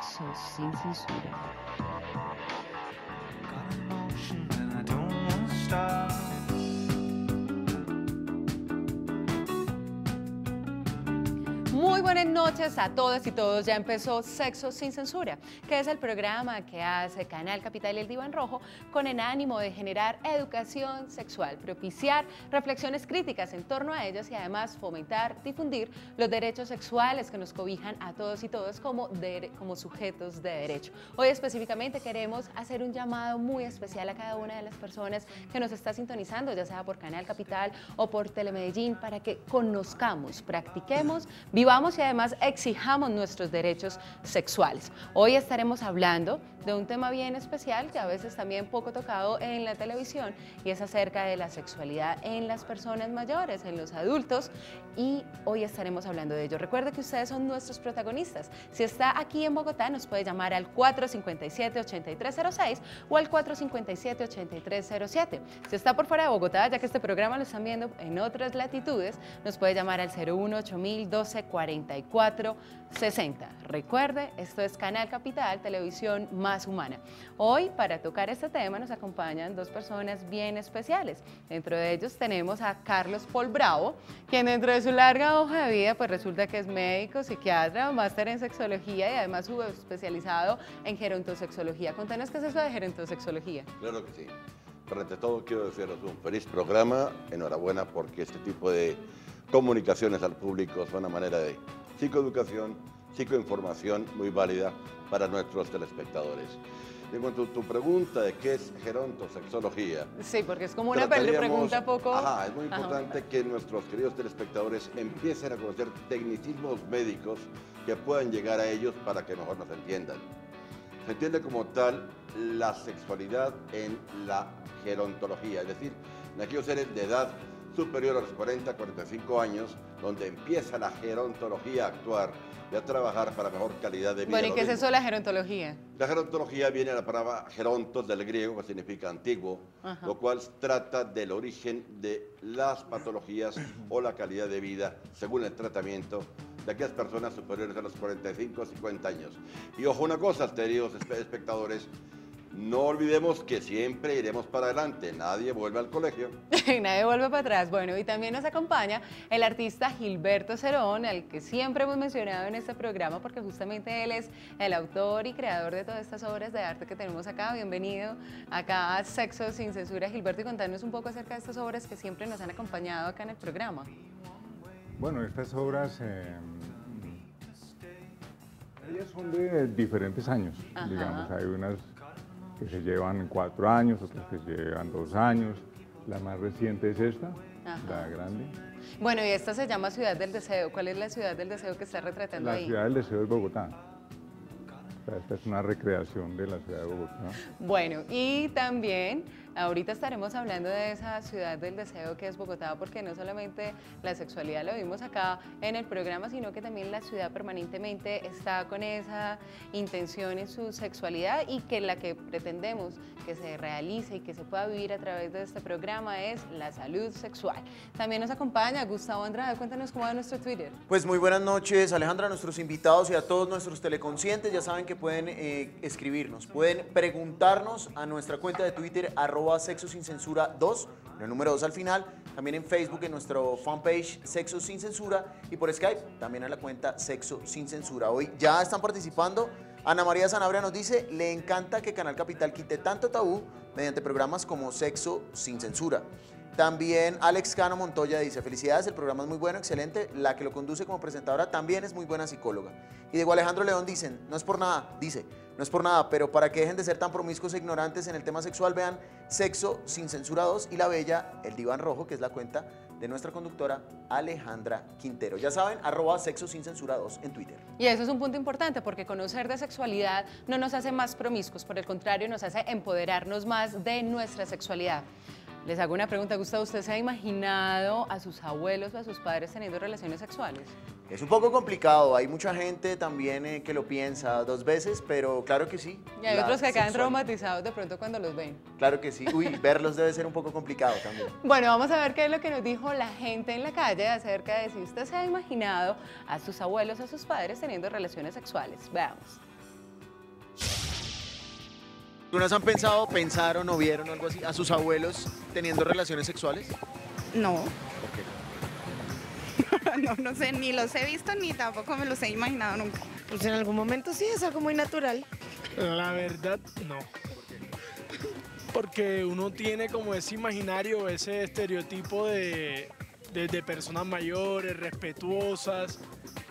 Sexo sin censura. Muy buenas noches a todas y todos. Ya empezó Sexo sin Censura, que es el programa que hace Canal Capital y el Diván Rojo con el ánimo de generar educación sexual, propiciar reflexiones críticas en torno a ellas y además fomentar, difundir los derechos sexuales que nos cobijan a todos y todas como sujetos de derecho. Hoy específicamente queremos hacer un llamado muy especial a cada una de las personas que nos está sintonizando, ya sea por Canal Capital o por Telemedellín, para que conozcamos, practiquemos, vivamos y además exijamos nuestros derechos sexuales. Hoy estaremos hablando de un tema bien especial que a veces también poco tocado en la televisión, y es acerca de la sexualidad en las personas mayores, en los adultos, y hoy estaremos hablando de ello. Recuerde que ustedes son nuestros protagonistas. Si está aquí en Bogotá, nos puede llamar al 457-8306 o al 457-8307. Si está por fuera de Bogotá, ya que este programa lo están viendo en otras latitudes, nos puede llamar al 018-1244-60. Recuerde, esto es Canal Capital, televisión más humana. Hoy, para tocar este tema, nos acompañan dos personas bien especiales. Dentro de ellos tenemos a Carlos Paul Bravo, quien dentro de su larga hoja de vida, pues resulta que es médico, psiquiatra, máster en sexología y además subespecializado en gerontosexología. Contanos qué es eso de gerontosexología. Claro que sí. Pero ante todo quiero desearos un feliz programa. Enhorabuena porque este tipo de comunicaciones al público son una manera de psicoeducación, psicoinformación muy válida para nuestros telespectadores. En cuanto a tu pregunta de qué es gerontosexología. Sí, porque es como una pregunta poco... Ajá, es muy importante que nuestros queridos telespectadores empiecen a conocer tecnicismos médicos que puedan llegar a ellos para que mejor nos entiendan. Se entiende como tal la sexualidad en la gerontología, es decir, en aquellos seres de edad superior a los 40, 45 años, donde empieza la gerontología a actuar y a trabajar para mejor calidad de vida. Bueno, ¿y qué es eso de la gerontología? La gerontología viene de la palabra gerontos del griego, que significa antiguo, lo cual trata del origen de las patologías o la calidad de vida según el tratamiento de aquellas personas superiores a los 45 o 50 años. Y ojo una cosa, queridos espectadores, no olvidemos que siempre iremos para adelante, nadie vuelve al colegio. Nadie vuelve para atrás. Bueno, y también nos acompaña el artista Gilberto Cerón, al que siempre hemos mencionado en este programa, porque justamente él es el autor y creador de todas estas obras de arte que tenemos acá. Bienvenido acá a Sexo sin Censura, Gilberto, y contarnos un poco acerca de estas obras que siempre nos han acompañado acá en el programa. Bueno, estas obras, ellas son de diferentes años, digamos, hay unas que se llevan 4 años, otras que se llevan 2 años. La más reciente es esta, la grande. Bueno, y esta se llama Ciudad del Deseo. ¿Cuál es la Ciudad del Deseo que está retratando ahí? La Ciudad del Deseo es Bogotá. O sea, esta es una recreación de la ciudad de Bogotá. Bueno, y también ahorita estaremos hablando de esa Ciudad del Deseo que es Bogotá, porque no solamente la sexualidad lo vimos acá en el programa, sino que también la ciudad permanentemente está con esa intención en su sexualidad, y que la que pretendemos que se realice y que se pueda vivir a través de este programa es la salud sexual. También nos acompaña Gustavo Andrade. Cuéntanos cómo va nuestro Twitter. Pues muy buenas noches, Alejandra, a nuestros invitados y a todos nuestros teleconscientes. Ya saben que pueden escribirnos, pueden preguntarnos a nuestra cuenta de Twitter, @Sexo sin Censura 2, el número 2 al final, también en Facebook, en nuestro fanpage Sexo sin Censura, y por Skype también a la cuenta Sexo sin Censura. Hoy ya están participando. Ana María Sanabria nos dice, le encanta que Canal Capital quite tanto tabú mediante programas como Sexo sin Censura. También Alex Cano Montoya dice, felicidades, el programa es muy bueno, excelente, la que lo conduce como presentadora también es muy buena psicóloga. Y Diego Alejandro León dicen, no es por nada, dice, no es por nada, pero para que dejen de ser tan promiscuos e ignorantes en el tema sexual, vean Sexo sin Censura 2 y La Bella, el Diván Rojo, que es la cuenta de nuestra conductora Alejandra Quintero. Ya saben, @Sexo sin Censura 2 en Twitter. Y eso es un punto importante, porque conocer de sexualidad no nos hace más promiscuos, por el contrario, nos hace empoderarnos más de nuestra sexualidad. Les hago una pregunta, Gustavo, ¿usted se ha imaginado a sus abuelos o a sus padres teniendo relaciones sexuales? Es un poco complicado, hay mucha gente también que lo piensa 2 veces, pero claro que sí. Y hay otros que quedan traumatizados de pronto cuando los ven. Claro que sí, uy, verlos debe ser un poco complicado también. Bueno, vamos a ver qué es lo que nos dijo la gente en la calle acerca de si usted se ha imaginado a sus abuelos o a sus padres teniendo relaciones sexuales. Veamos. ¿Algunas han pensado, pensaron o vieron algo así a sus abuelos teniendo relaciones sexuales? No. ¿Por qué? No sé, ni los he visto ni tampoco me los he imaginado nunca. Pues en algún momento sí, es algo muy natural. La verdad, no. Porque uno tiene como ese imaginario, ese estereotipo de personas mayores, respetuosas,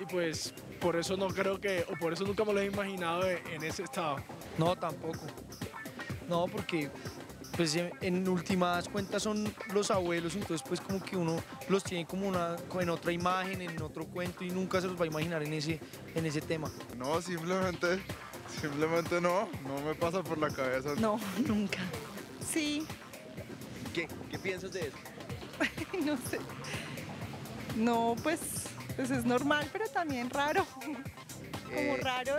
y pues por eso no creo que, o por eso nunca me lo he imaginado en ese estado. No, tampoco. No, porque pues en últimas cuentas son los abuelos, entonces pues como que uno los tiene como en otra imagen, en otro cuento y nunca se los va a imaginar en ese tema. No, simplemente no me pasa por la cabeza. No, nunca. Sí, ¿Qué piensas de eso? no sé. No, pues es normal, pero también raro. Como raro,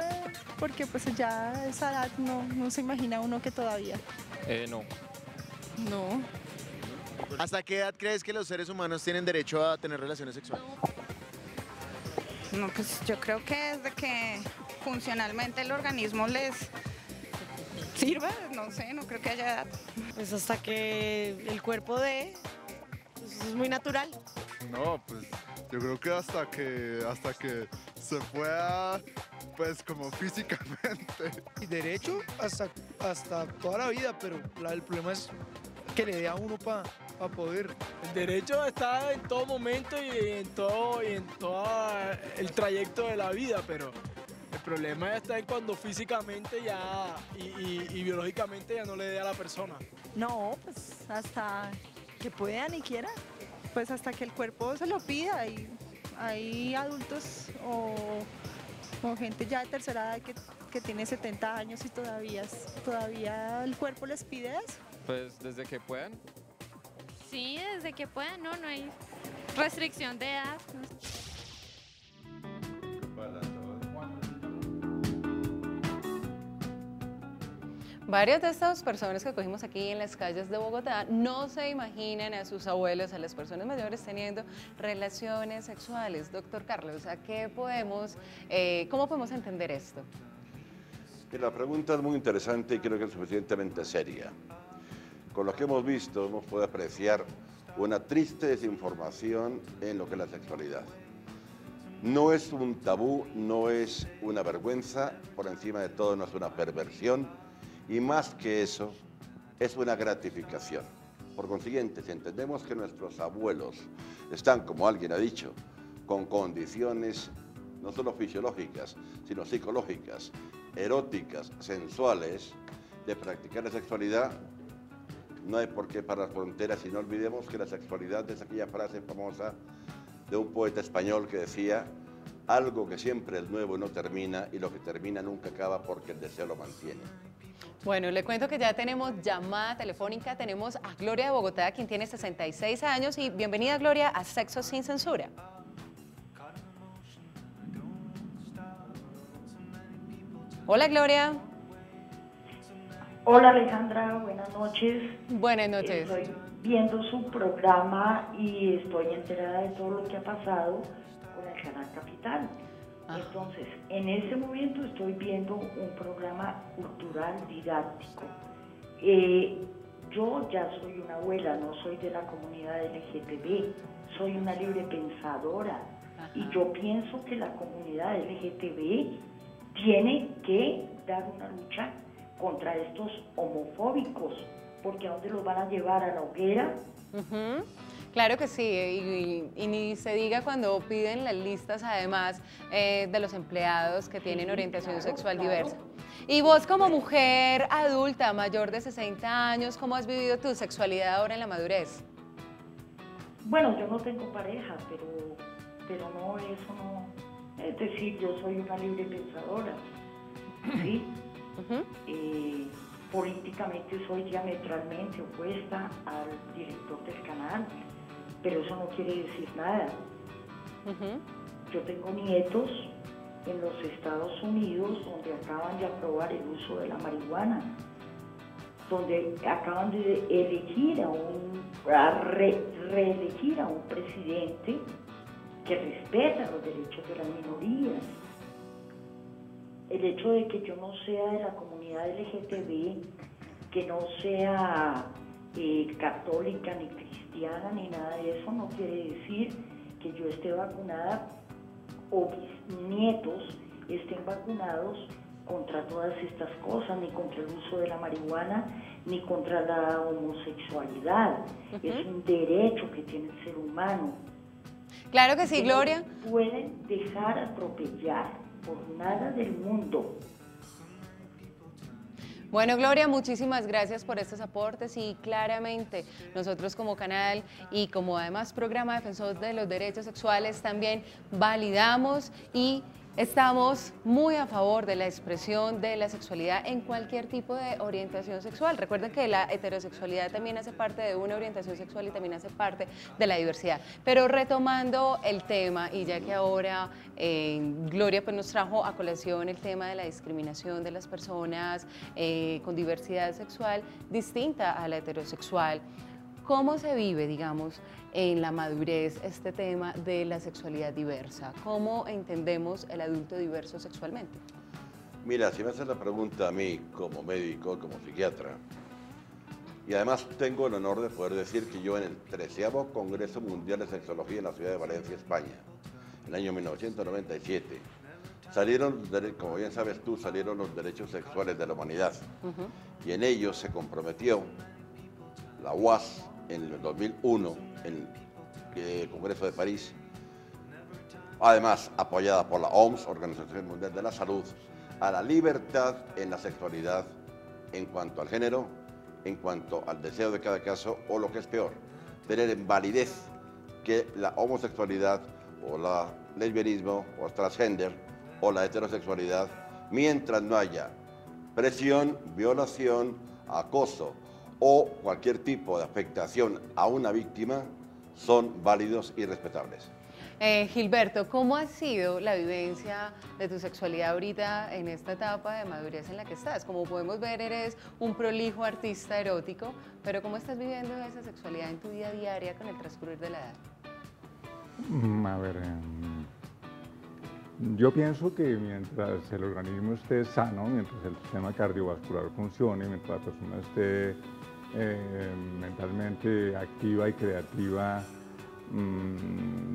porque pues ya a esa edad no se imagina uno que todavía. No. No. ¿Hasta qué edad crees que los seres humanos tienen derecho a tener relaciones sexuales? No, pues yo creo que desde que funcionalmente el organismo les sirva, no sé, no creo que haya edad. Pues hasta que el cuerpo pues es muy natural. No, pues yo creo que hasta que se pueda, pues como físicamente. Y derecho hasta toda la vida, pero el problema es que le dé a uno para poder. El derecho está en todo momento y en todo el trayecto de la vida, pero el problema está en cuando físicamente ya y biológicamente ya no le dé a la persona. No, pues hasta que puedan y quieran, pues hasta que el cuerpo se lo pida. Y hay adultos o gente ya de tercera edad que tiene 70 años y todavía el cuerpo les pide eso. Pues desde que puedan. Sí, desde que puedan, no hay restricción de edad. Varias de estas personas que cogimos aquí en las calles de Bogotá no se imaginan a sus abuelos, a las personas mayores teniendo relaciones sexuales. Doctor Carlos, ¿cómo podemos entender esto? La pregunta es muy interesante y creo que es suficientemente seria. Con lo que hemos visto, hemos podido apreciar una triste desinformación en lo que es la sexualidad. No es un tabú, no es una vergüenza, por encima de todo no es una perversión, y más que eso, es una gratificación. Por consiguiente, si entendemos que nuestros abuelos están, como alguien ha dicho, con condiciones no solo fisiológicas, sino psicológicas, eróticas, sensuales, de practicar la sexualidad, no hay por qué parar fronteras, y no olvidemos que la sexualidad es aquella frase famosa de un poeta español que decía: algo que siempre es nuevo y no termina, y lo que termina nunca acaba porque el deseo lo mantiene. Bueno, le cuento que ya tenemos llamada telefónica, tenemos a Gloria de Bogotá, quien tiene 66 años, y bienvenida, Gloria, a Sexo Sin Censura. Hola, Gloria. Hola, Alejandra, buenas noches. Buenas noches. Estoy viendo su programa y estoy enterada de todo lo que ha pasado con el Canal Capital. Entonces, en este momento estoy viendo un programa cultural didáctico. Yo ya soy una abuela, no soy de la comunidad LGTB, soy una libre pensadora. Y yo pienso que la comunidad LGTB tiene que dar una lucha contra estos homofóbicos, porque ¿a dónde los van a llevar? ¿A la hoguera? Claro que sí, y ni se diga cuando piden las listas, además, de los empleados que tienen orientación sexual diversa. Y vos, como mujer adulta, mayor de 60 años, ¿cómo has vivido tu sexualidad ahora en la madurez? Bueno, yo no tengo pareja, pero no, eso no. Es decir, yo soy una libre pensadora, ¿sí? Políticamente soy diametralmente opuesta al director del canal, pero eso no quiere decir nada. Yo tengo nietos en los Estados Unidos donde acaban de aprobar el uso de la marihuana, donde acaban de elegir reelegir a un presidente que respeta los derechos de las minorías. El hecho de que yo no sea de la comunidad LGTB que no sea católica ni cristiana ni nada de eso, no quiere decir que yo esté vacunada o mis nietos estén vacunados contra todas estas cosas, ni contra el uso de la marihuana, ni contra la homosexualidad. Es un derecho que tiene el ser humano. Claro que sí, Gloria. No pueden dejar atropellar por nada del mundo. Bueno, Gloria, muchísimas gracias por estos aportes y claramente nosotros como canal y como además programa Defensor de los Derechos Sexuales también validamos y estamos muy a favor de la expresión de la sexualidad en cualquier tipo de orientación sexual. Recuerden que la heterosexualidad también hace parte de una orientación sexual y también hace parte de la diversidad. Pero retomando el tema, y ya que ahora Gloria pues, nos trajo a colación el tema de la discriminación de las personas con diversidad sexual distinta a la heterosexual, ¿cómo se vive, digamos, en la madurez este tema de la sexualidad diversa? ¿Cómo entendemos el adulto diverso sexualmente? Mira, si me haces la pregunta a mí como médico, como psiquiatra, y además tengo el honor de poder decir que yo en el 13º Congreso Mundial de Sexología en la ciudad de Valencia, España, en el año 1997, salieron, como bien sabes tú, salieron los derechos sexuales de la humanidad, y en ellos se comprometió la UAS en el 2001, en el Congreso de París, además apoyada por la OMS, Organización Mundial de la Salud, a la libertad en la sexualidad en cuanto al género, en cuanto al deseo de cada caso, o lo que es peor, tener en validez que la homosexualidad o la lesbianismo o el transgénero o la heterosexualidad, mientras no haya presión, violación, acoso o cualquier tipo de afectación a una víctima, son válidos y respetables. Gilberto, ¿cómo ha sido la vivencia de tu sexualidad ahorita en esta etapa de madurez en la que estás? Como podemos ver, eres un prolijo artista erótico, pero ¿cómo estás viviendo esa sexualidad en tu vida diaria con el transcurrir de la edad? A ver, yo pienso que mientras el organismo esté sano, mientras el sistema cardiovascular funcione, mientras la persona esté mentalmente activa y creativa,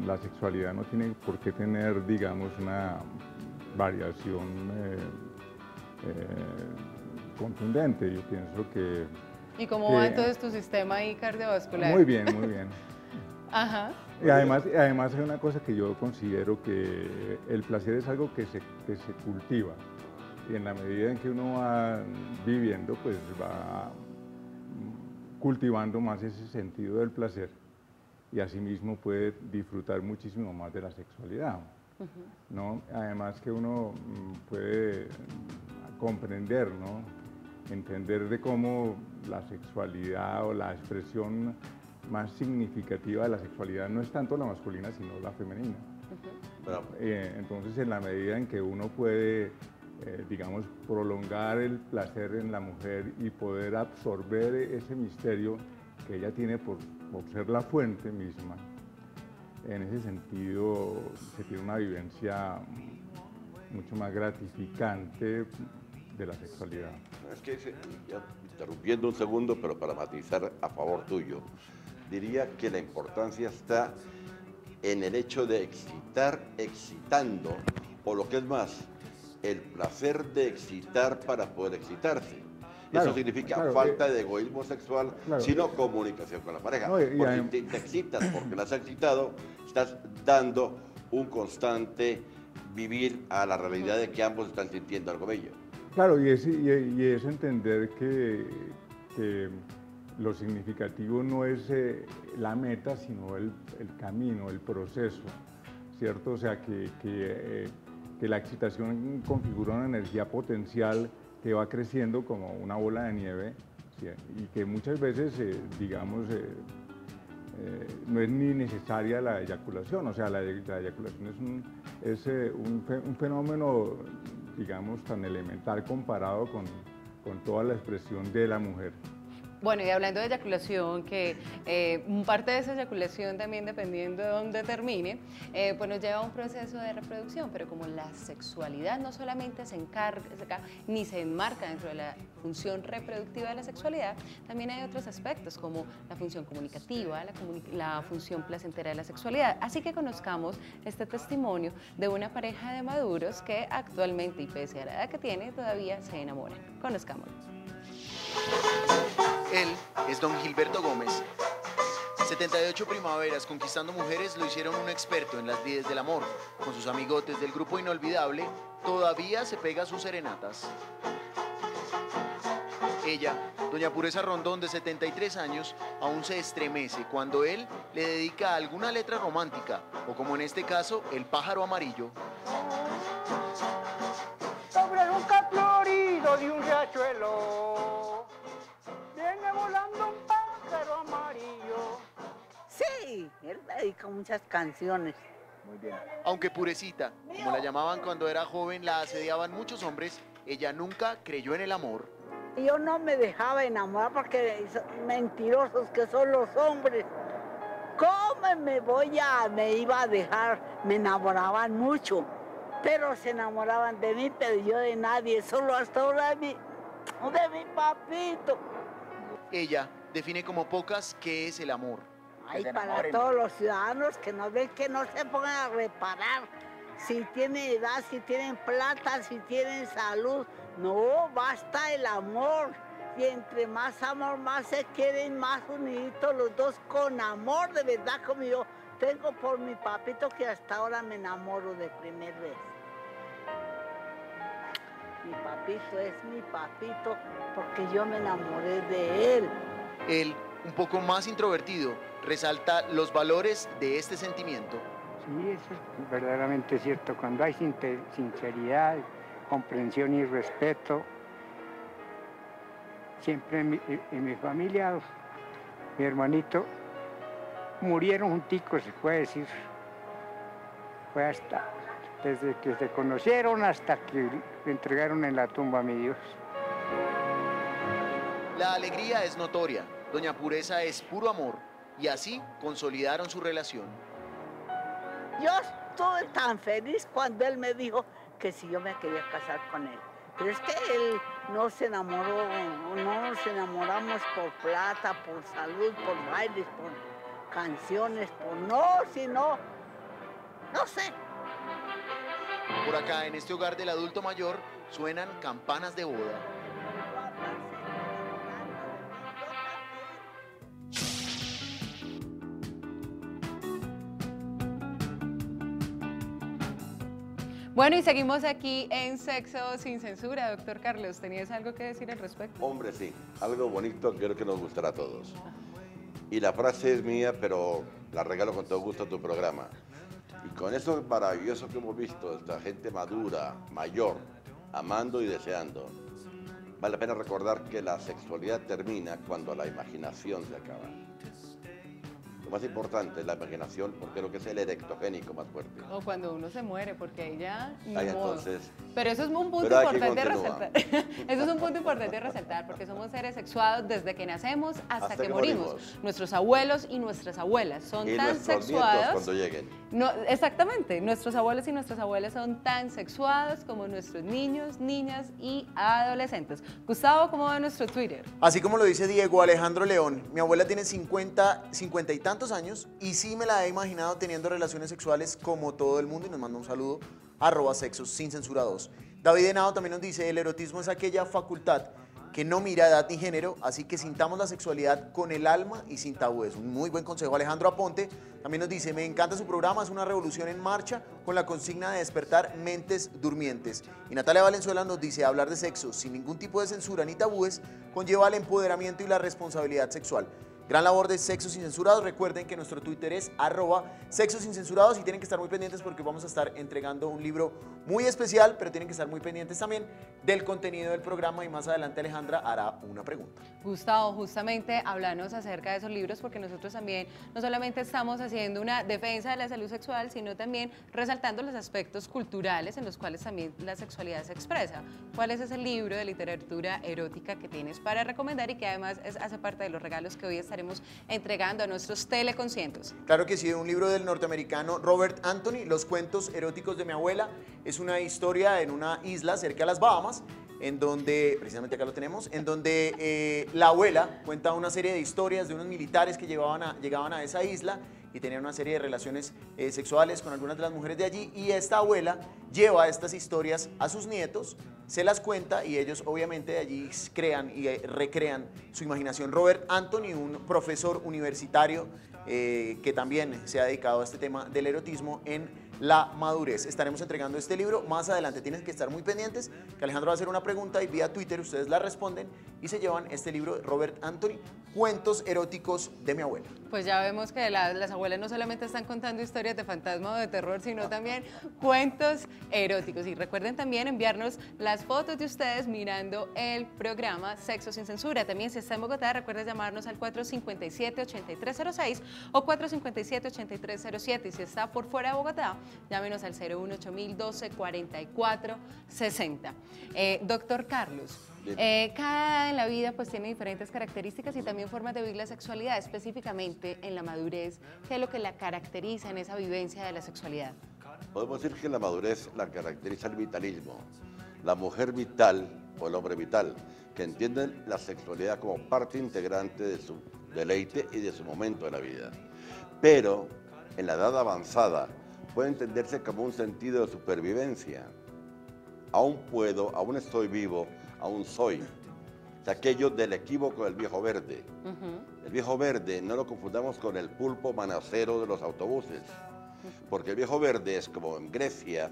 la sexualidad no tiene por qué tener, digamos, una variación contundente. Yo pienso que... ¿Y cómo va entonces tu sistema ahí cardiovascular? Muy bien, muy bien. Ajá. Y además hay una cosa que yo considero que el placer es algo que se cultiva. Y en la medida en que uno va viviendo, pues va cultivando más ese sentido del placer y asimismo puede disfrutar muchísimo más de la sexualidad, ¿no? Además que uno puede comprender, ¿no? Entender de cómo la sexualidad o la expresión más significativa de la sexualidad no es tanto la masculina, sino la femenina. Entonces, en la medida en que uno puede digamos, prolongar el placer en la mujer y poder absorber ese misterio que ella tiene por ser la fuente misma. En ese sentido, se tiene una vivencia mucho más gratificante de la sexualidad. Es que, ya interrumpiendo un segundo, pero para matizar a favor tuyo, diría que la importancia está en el hecho de excitar excitando, o lo que es más, el placer de excitar para poder excitarse. Claro, eso significa falta de egoísmo sexual, sino comunicación con la pareja. Porque si te excitas porque la has excitado, estás dando un constante vivir a la realidad de que ambos están sintiendo algo bello. Claro, y es entender que lo significativo no es la meta, sino el camino, el proceso, ¿cierto? O sea, que la excitación configura una energía potencial que va creciendo como una bola de nieve, ¿sí? Y que muchas veces, digamos, no es ni necesaria la eyaculación. O sea, la eyaculación es un fenómeno, digamos, tan elemental comparado con toda la expresión de la mujer, Bueno, y hablando de eyaculación, que parte de esa eyaculación también, dependiendo de dónde termine, pues nos lleva a un proceso de reproducción, pero como la sexualidad no solamente se encarga ni se enmarca dentro de la función reproductiva de la sexualidad, también hay otros aspectos como la función comunicativa, la función placentera de la sexualidad. Así que conozcamos este testimonio de una pareja de maduros que actualmente, y pese a la edad que tiene, todavía se enamoran. Conozcámoslo. Él es don Gilberto Gómez. 78 primaveras conquistando mujeres lo hicieron un experto en las lides del amor. Con sus amigotes del grupo Inolvidable, todavía se pega sus serenatas. Ella, doña Pureza Rondón, de 73 años, aún se estremece cuando él le dedica alguna letra romántica, o como en este caso, el pájaro amarillo. Sobre un florido de un riachuelo viene volando un pájaro amarillo. Sí, él dedica muchas canciones. Muy bien. Aunque Purecita, como la llamaban cuando era joven, la asediaban muchos hombres, ella nunca creyó en el amor. Yo no me dejaba enamorar porque mentirosos que son los hombres. ¿Cómo me iba a dejar? Me enamoraban mucho, pero se enamoraban de mí, pero yo de nadie, solo hasta ahora de mi papito. Ella define como pocas qué es el amor. Ay, para todos los ciudadanos que nos ven, que no se pongan a reparar si tienen edad, si tienen plata, si tienen salud. No, basta el amor. Y entre más amor, más se quieren, más uniditos los dos con amor, de verdad, como yo tengo por mi papito, que hasta ahora me enamoro de primera vez. Mi papito es mi papito porque yo me enamoré de él. Él, un poco más introvertido, resalta los valores de este sentimiento. Sí, eso es verdaderamente cierto. Cuando hay sinceridad, comprensión y respeto, siempre en mi familia, mi hermanito, murieron junticos, se puede decir. Fue hasta, desde que se conocieron hasta que le entregaron en la tumba a mi Dios. La alegría es notoria. Doña Pureza es puro amor y así consolidaron su relación. Yo estuve tan feliz cuando él me dijo que si yo me quería casar con él. Pero es que él no se enamoró, no nos enamoramos por plata, por salud, por bailes, por canciones, por no, sino, no sé. Por acá, en este hogar del adulto mayor, suenan campanas de boda. Bueno, y seguimos aquí en Sexo Sin Censura. Doctor Carlos, ¿tenías algo que decir al respecto? Hombre, sí, algo bonito que creo que nos gustará a todos. Y la frase es mía, pero la regalo con todo gusto a tu programa. Y con eso maravilloso que hemos visto, esta gente madura, mayor, amando y deseando, vale la pena recordar que la sexualidad termina cuando la imaginación se acaba. Lo más importante es la imaginación, porque creo que es el erectogénico más fuerte. O cuando uno se muere, porque ahí ya ni Ahí modo. entonces, Pero eso es un punto pero aquí importante de continúa. resaltar. Eso es un punto importante de resaltar, porque somos seres sexuados desde que nacemos hasta que morimos. Nuestros abuelos y nuestras abuelas son y tan nuestros nietos sexuados. cuando lleguen. No, exactamente, nuestros abuelos y nuestras abuelas son tan sexuados como nuestros niños, niñas y adolescentes. Gustavo, ¿cómo va nuestro Twitter? Así como lo dice Diego Alejandro León, mi abuela tiene 50 y tantos años y sí me la he imaginado teniendo relaciones sexuales como todo el mundo y nos manda un saludo, @sexos_sin-censura2. David Henao también nos dice, el erotismo es aquella facultad que no mira edad ni género, así que sintamos la sexualidad con el alma y sin tabúes. Un muy buen consejo. Alejandro Aponte también nos dice, me encanta su programa, es una revolución en marcha con la consigna de despertar mentes durmientes. Y Natalia Valenzuela nos dice, hablar de sexo sin ningún tipo de censura ni tabúes conlleva el empoderamiento y la responsabilidad sexual. Gran labor de Sexos Sin Censurados. Recuerden que nuestro Twitter es @sexosinCensurados y tienen que estar muy pendientes porque vamos a estar entregando un libro muy especial, pero tienen que estar muy pendientes también del contenido del programa y más adelante Alejandra hará una pregunta. Gustavo, justamente háblanos acerca de esos libros, porque nosotros también no solamente estamos haciendo una defensa de la salud sexual, sino también resaltando los aspectos culturales en los cuales también la sexualidad se expresa. ¿Cuál es ese libro de literatura erótica que tienes para recomendar y que además hace parte de los regalos que hoy estaremos entregando a nuestros teleconscientes? Claro que sí, un libro del norteamericano Robert Anthony, Los cuentos eróticos de mi abuela. Es una historia en una isla cerca de las Bahamas, en donde, precisamente acá lo tenemos, en donde la abuela cuenta una serie de historias de unos militares que llegaban a esa isla y tenían una serie de relaciones sexuales con algunas de las mujeres de allí, y esta abuela lleva estas historias a sus nietos, se las cuenta y ellos obviamente de allí crean y recrean su imaginación. Robert Anthony, un profesor universitario que también se ha dedicado a este tema del erotismo en la madurez. Estaremos entregando este libro más adelante. Tienen que estar muy pendientes, que Alejandro va a hacer una pregunta y vía Twitter ustedes la responden y se llevan este libro de Robert Anthony, Cuentos eróticos de mi abuela. Pues ya vemos que las abuelas no solamente están contando historias de fantasma o de terror, sino también cuentos eróticos. Y recuerden también enviarnos las fotos de ustedes mirando el programa Sexo Sin Censura. También si está en Bogotá, recuerden llamarnos al 457-8306 o 457-8307. Y si está por fuera de Bogotá, llámenos al 018-1244-60. Doctor Carlos, cada en la vida pues tiene diferentes características y también formas de vivir la sexualidad, específicamente en la madurez. ¿Qué es lo que la caracteriza en esa vivencia de la sexualidad? Podemos decir que la madurez la caracteriza el vitalismo, la mujer vital o el hombre vital, que entienden la sexualidad como parte integrante de su deleite y de su momento de la vida. Pero en la edad avanzada puede entenderse como un sentido de supervivencia. Aún puedo, aún estoy vivo, aún soy. Es aquello del equívoco del viejo verde. El viejo verde no lo confundamos con el pulpo manacero de los autobuses, porque el viejo verde es como en Grecia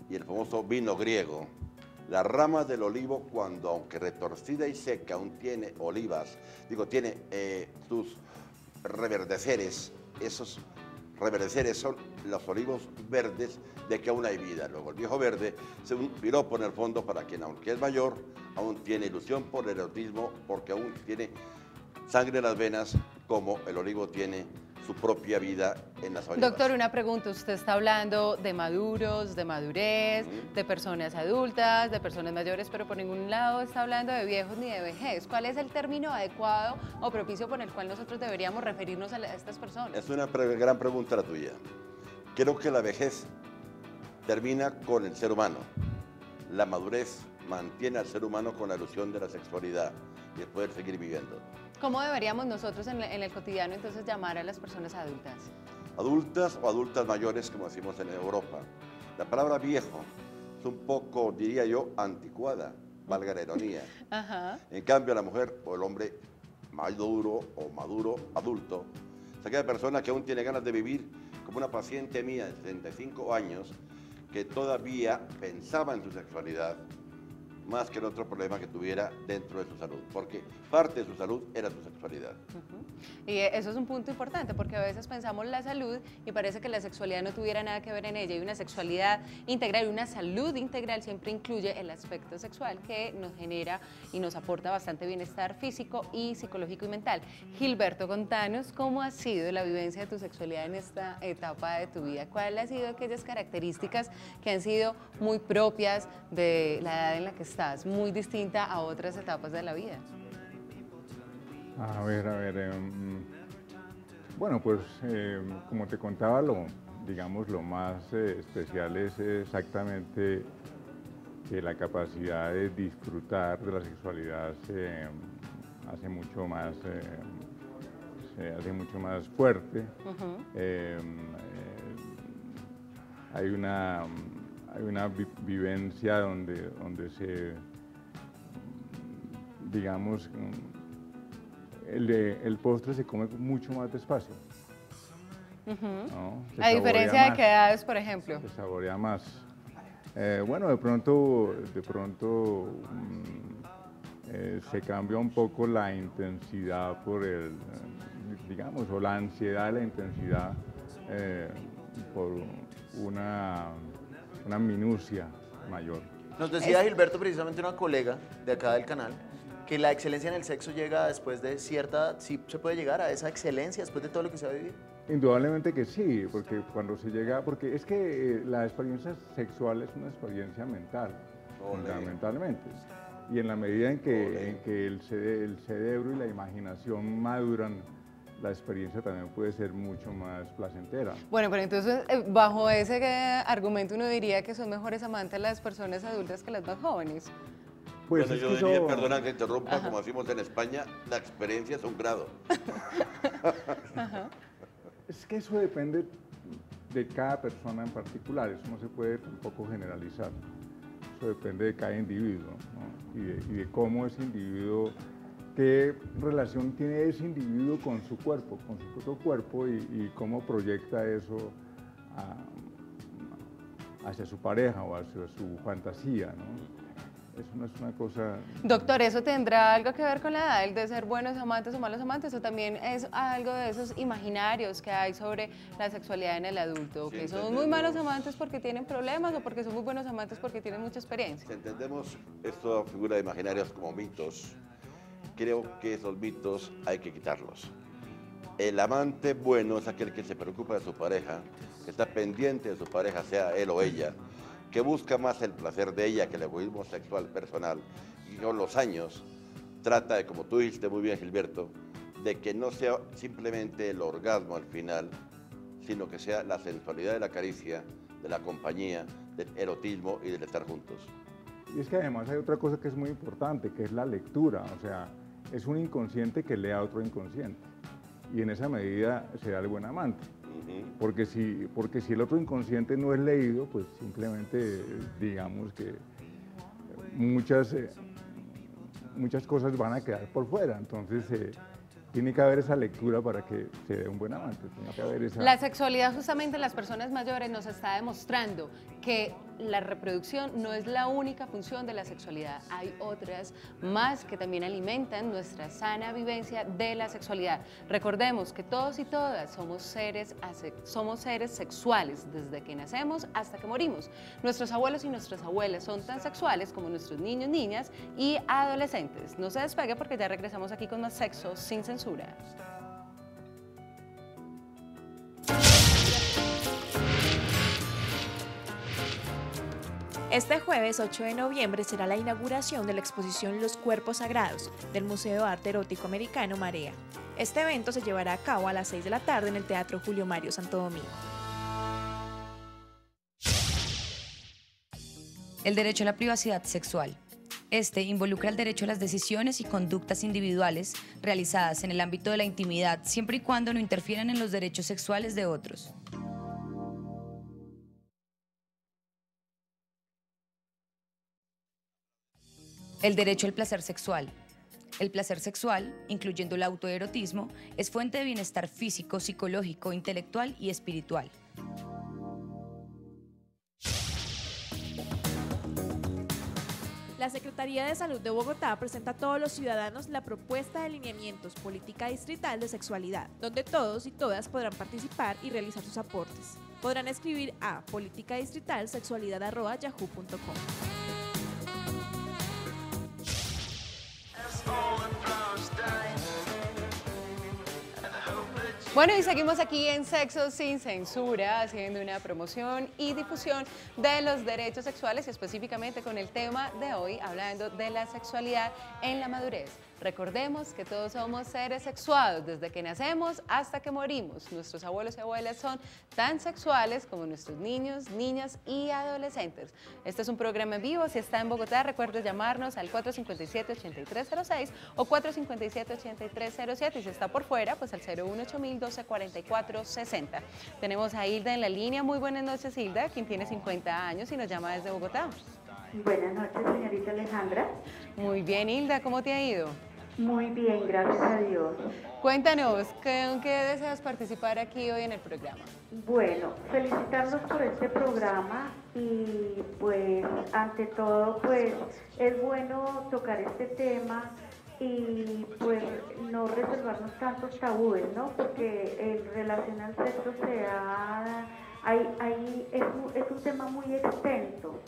y el famoso vino griego. La rama del olivo, cuando aunque retorcida y seca, aún tiene olivas, tiene sus reverdeceres. Esos reverdeceres son los olivos verdes de que aún hay vida. Luego el viejo verde es un piropo en el fondo para quien, aunque es mayor, aún tiene ilusión por el erotismo, porque aún tiene sangre en las venas, como el olivo tiene su propia vida en las olivas. Doctor, una pregunta. Usted está hablando de maduros, de madurez, de personas adultas, de personas mayores, pero por ningún lado está hablando de viejos ni de vejez. ¿Cuál es el término adecuado o propicio por el cual nosotros deberíamos referirnos a estas personas? Es una gran pregunta la tuya. Creo que la vejez termina con el ser humano. La madurez mantiene al ser humano con la ilusión de la sexualidad y de poder seguir viviendo. ¿Cómo deberíamos nosotros en el cotidiano entonces llamar a las personas adultas? Adultas o adultas mayores, como decimos en Europa. La palabra viejo es un poco, diría yo, anticuada, valga la ironía. En cambio, la mujer o el hombre maduro o maduro, adulto, es aquella persona que aún tiene ganas de vivir, como una paciente mía de 75 años, que todavía pensaba en su sexualidad, más que el otro problema que tuviera dentro de su salud, porque parte de su salud era su sexualidad. Y eso es un punto importante, porque a veces pensamos la salud y parece que la sexualidad no tuviera nada que ver en ella, y una sexualidad integral, una salud integral siempre incluye el aspecto sexual que nos genera y nos aporta bastante bienestar físico y psicológico y mental. Gilberto, contanos cómo ha sido la vivencia de tu sexualidad en esta etapa de tu vida. ¿Cuáles han sido aquellas características que han sido muy propias de la edad en la que estás, muy distinta a otras etapas de la vida? A ver, bueno, pues como te contaba, digamos, lo más especial es exactamente que la capacidad de disfrutar de la sexualidad se hace mucho más fuerte. Hay una vivencia donde se, digamos, el postre se come mucho más despacio. ¿No? A diferencia de qué edades, por ejemplo. Se saborea más. Bueno, de pronto se cambia un poco la intensidad por digamos, o la ansiedad de la intensidad por una una minucia mayor. Nos decía Gilberto, precisamente una colega de acá del canal, que la excelencia en el sexo llega después de cierta edad. ¿Sí se puede llegar a esa excelencia después de todo lo que se va a vivir? Indudablemente que sí, porque cuando se llega, porque es que la experiencia sexual es una experiencia mental, fundamentalmente. Y en la medida en que el cerebro y la imaginación maduran, la experiencia también puede ser mucho más placentera. Bueno, pero entonces, bajo ese argumento uno diría que son mejores amantes las personas adultas que las más jóvenes. Pues bueno, yo diría, perdona que interrumpa, como decimos en España, la experiencia es un grado. Es que eso depende de cada persona en particular, eso no se puede tampoco generalizar. Eso depende de cada individuo, ¿no? y de cómo ese individuo, qué relación tiene ese individuo con su cuerpo, con su propio cuerpo y cómo proyecta eso hacia su pareja o hacia su fantasía, ¿no? Eso no es una cosa... Doctor, ¿eso tendrá algo que ver con la edad, el de ser buenos amantes o malos amantes, o también es algo de esos imaginarios que hay sobre la sexualidad en el adulto? Sí, que son muy malos amantes porque tienen problemas o porque son muy buenos amantes porque tienen mucha experiencia. Si entendemos esta figura de imaginarios como mitos, creo que esos mitos hay que quitarlos. El amante bueno es aquel que se preocupa de su pareja, que está pendiente de su pareja, sea él o ella, que busca más el placer de ella que el egoísmo sexual personal, y con los años trata de, como tú dijiste muy bien, Gilberto, de que no sea simplemente el orgasmo al final, sino que sea la sensualidad de la caricia, de la compañía, del erotismo y del estar juntos. Y es que además hay otra cosa que es muy importante, que es la lectura, o sea, es un inconsciente que lee a otro inconsciente, y en esa medida será el buen amante. Porque si el otro inconsciente no es leído, pues simplemente digamos que muchas cosas van a quedar por fuera. Entonces tiene que haber esa lectura para que se dé un buen amante. Tiene que haber esa... La sexualidad justamente en las personas mayores nos está demostrando que la reproducción no es la única función de la sexualidad. Hay otras más que también alimentan nuestra sana vivencia de la sexualidad. Recordemos que todos y todas somos seres sexuales desde que nacemos hasta que morimos. Nuestros abuelos y nuestras abuelas son tan sexuales como nuestros niños, niñas y adolescentes. No se despegue porque ya regresamos aquí con más Sexo sin Censura. Este jueves 8 de noviembre será la inauguración de la exposición Los Cuerpos Sagrados del Museo de Arte Erótico Americano Marea. Este evento se llevará a cabo a las 6 de la tarde en el Teatro Julio Mario Santo Domingo. El derecho a la privacidad sexual. Este involucra el derecho a las decisiones y conductas individuales realizadas en el ámbito de la intimidad, siempre y cuando no interfieran en los derechos sexuales de otros. El derecho al placer sexual. El placer sexual, incluyendo el autoerotismo, es fuente de bienestar físico, psicológico, intelectual y espiritual. La Secretaría de Salud de Bogotá presenta a todos los ciudadanos la propuesta de lineamientos política distrital de sexualidad, donde todos y todas podrán participar y realizar sus aportes. Podrán escribir a politicadistritalsexualidad@yahoo.com. Bueno, y seguimos aquí en Sexo sin Censura, haciendo una promoción y difusión de los derechos sexuales y específicamente con el tema de hoy, hablando de la sexualidad en la madurez. Recordemos que todos somos seres sexuados desde que nacemos hasta que morimos. Nuestros abuelos y abuelas son tan sexuales como nuestros niños, niñas y adolescentes. Este es un programa en vivo. Si está en Bogotá, recuerde llamarnos al 457-8306 o 457-8307. Y si está por fuera, pues al 018-1244-60. Tenemos a Hilda en la línea. Muy buenas noches, Hilda, quien tiene 50 años y nos llama desde Bogotá. Buenas noches, señorita Alejandra. Muy bien, Hilda, ¿cómo te ha ido? Muy bien, gracias a Dios. Cuéntanos, ¿con qué deseas participar aquí hoy en el programa? Bueno, felicitarlos por este programa y pues ante todo pues es bueno tocar este tema y pues no reservarnos tantos tabúes, ¿no? Porque en relación al sexo se ha Es un tema muy extenso,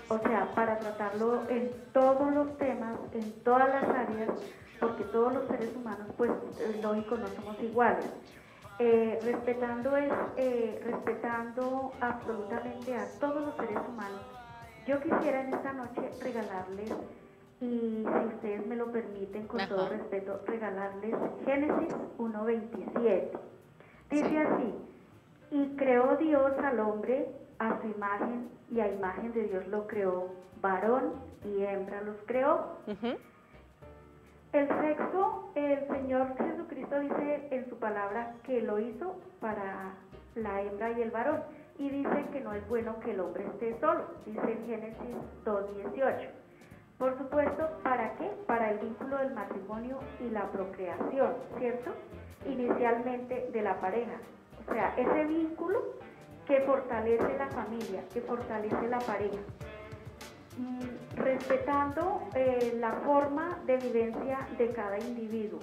o sea, para tratarlo en todos los temas, en todas las áreas, porque todos los seres humanos, pues, lógico, no somos iguales. Respetando absolutamente a todos los seres humanos, yo quisiera en esta noche regalarles, y si ustedes me lo permiten, con todo respeto, regalarles Génesis 1:27. Dice así: y creó Dios al hombre a su imagen, y a imagen de Dios lo creó, varón y hembra los creó. El sexo, el Señor Jesucristo dice en su palabra que lo hizo para la hembra y el varón, y dice que no es bueno que el hombre esté solo, dice en Génesis 2:18. Por supuesto, ¿para qué? Para el vínculo del matrimonio y la procreación, ¿cierto? Inicialmente de la pareja. O sea, ese vínculo que fortalece la familia, que fortalece la pareja. Respetando la forma de vivencia de cada individuo.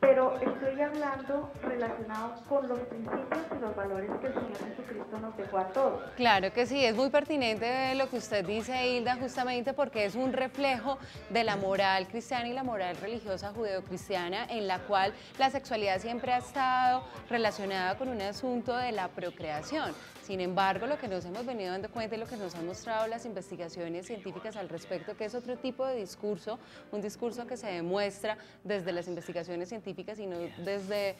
Pero estoy hablando relacionado con los principios y los valores que el Señor Jesucristo nos dejó a todos. Claro que sí, es muy pertinente lo que usted dice, Hilda, justamente porque es un reflejo de la moral cristiana y la moral religiosa judeocristiana, en la cual la sexualidad siempre ha estado relacionada con un asunto de la procreación. Sin embargo, lo que nos hemos venido dando cuenta y lo que nos han mostrado las investigaciones científicas al respecto, que es otro tipo de discurso, un discurso que se demuestra desde las investigaciones científicas y no desde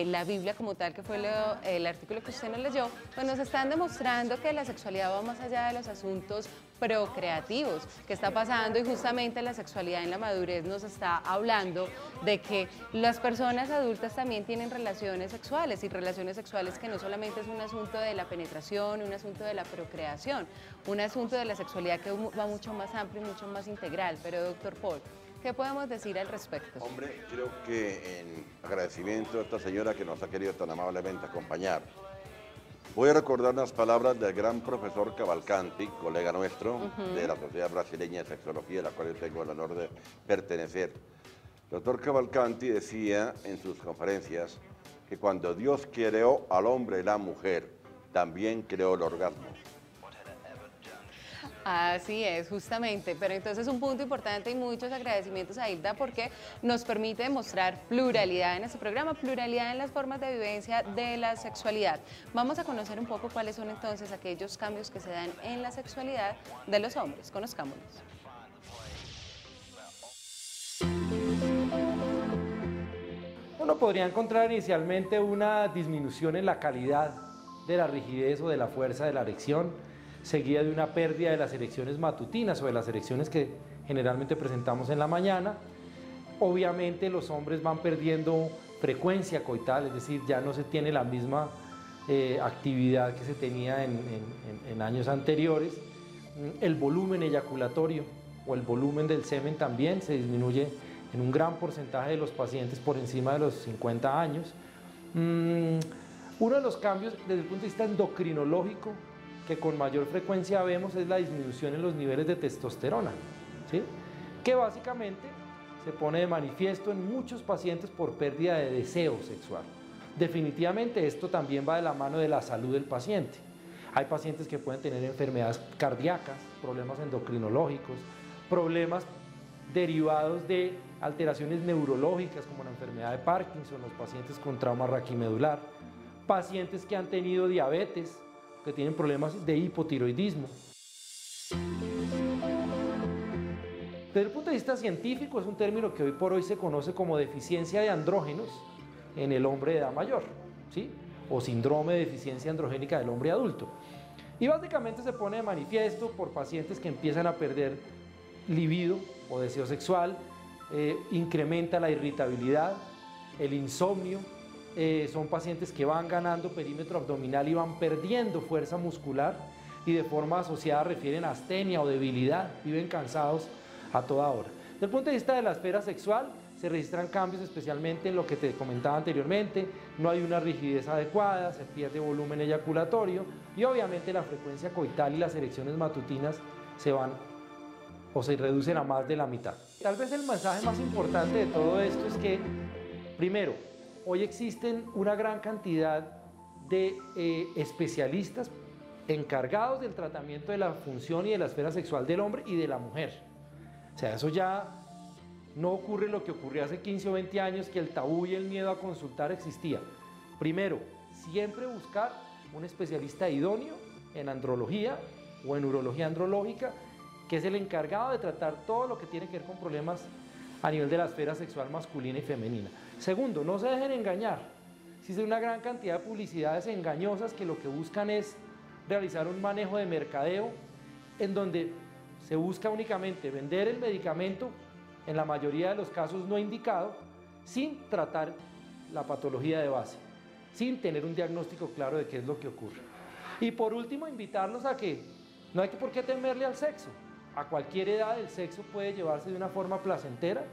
la Biblia como tal, que fue el artículo que usted nos leyó, pues nos están demostrando que la sexualidad va más allá de los asuntos procreativos que está pasando, y justamente la sexualidad en la madurez nos está hablando de que las personas adultas también tienen relaciones sexuales, y relaciones sexuales que no solamente es un asunto de la penetración, un asunto de la procreación, un asunto de la sexualidad que va mucho más amplio y mucho más integral. Pero, doctor Paul, ¿qué podemos decir al respecto? Hombre, creo que en agradecimiento a esta señora que nos ha querido tan amablemente acompañar, voy a recordar unas palabras del gran profesor Cavalcanti, colega nuestro, de la Sociedad Brasileña de Sexología, a la cual yo tengo el honor de pertenecer. El doctor Cavalcanti decía en sus conferencias que cuando Dios creó al hombre y la mujer, también creó el orgasmo. Así es, justamente, pero entonces un punto importante, y muchos agradecimientos a Hilda porque nos permite demostrar pluralidad en este programa, pluralidad en las formas de vivencia de la sexualidad. Vamos a conocer un poco cuáles son entonces aquellos cambios que se dan en la sexualidad de los hombres. Conozcámoslos. Uno podría encontrar inicialmente una disminución en la calidad de la rigidez o de la fuerza de la erección, seguida de una pérdida de las erecciones matutinas o de las erecciones que generalmente presentamos en la mañana. Obviamente los hombres van perdiendo frecuencia coital, es decir, ya no se tiene la misma actividad que se tenía en años anteriores. El volumen eyaculatorio o el volumen del semen también se disminuye en un gran porcentaje de los pacientes por encima de los 50 años. Uno de los cambios desde el punto de vista endocrinológico que con mayor frecuencia vemos es la disminución en los niveles de testosterona, ¿sí? Que básicamente se pone de manifiesto en muchos pacientes por pérdida de deseo sexual. Definitivamente esto también va de la mano de la salud del paciente. Hay pacientes que pueden tener enfermedades cardíacas, problemas endocrinológicos, problemas derivados de alteraciones neurológicas como la enfermedad de Parkinson, los pacientes con trauma raquimedular, pacientes que han tenido diabetes, que tienen problemas de hipotiroidismo. Desde el punto de vista científico es un término que hoy por hoy se conoce como deficiencia de andrógenos en el hombre de edad mayor, ¿sí? O síndrome de deficiencia androgénica del hombre adulto. Y básicamente se pone de manifiesto por pacientes que empiezan a perder libido o deseo sexual, incrementa la irritabilidad, el insomnio. Son pacientes que van ganando perímetro abdominal y van perdiendo fuerza muscular, y de forma asociada refieren a astenia o debilidad, viven cansados a toda hora. Desde el punto de vista de la esfera sexual se registran cambios especialmente en lo que te comentaba anteriormente, no hay una rigidez adecuada, se pierde volumen eyaculatorio y obviamente la frecuencia coital y las erecciones matutinas se van o se reducen a más de la mitad. Tal vez el mensaje más importante de todo esto es que, primero, hoy existen una gran cantidad de especialistas encargados del tratamiento de la función y de la esfera sexual del hombre y de la mujer. O sea, eso ya no ocurre lo que ocurrió hace 15 o 20 años, que el tabú y el miedo a consultar existía. Primero, siempre buscar un especialista idóneo en andrología o en urología andrológica, que es el encargado de tratar todo lo que tiene que ver con problemas a nivel de la esfera sexual masculina y femenina. Segundo, no se dejen engañar. Existe una gran cantidad de publicidades engañosas que lo que buscan es realizar un manejo de mercadeo en donde se busca únicamente vender el medicamento, en la mayoría de los casos no indicado, sin tratar la patología de base, sin tener un diagnóstico claro de qué es lo que ocurre. Y por último, invitarlos a que no hay por qué temerle al sexo. A cualquier edad el sexo puede llevarse de una forma placentera,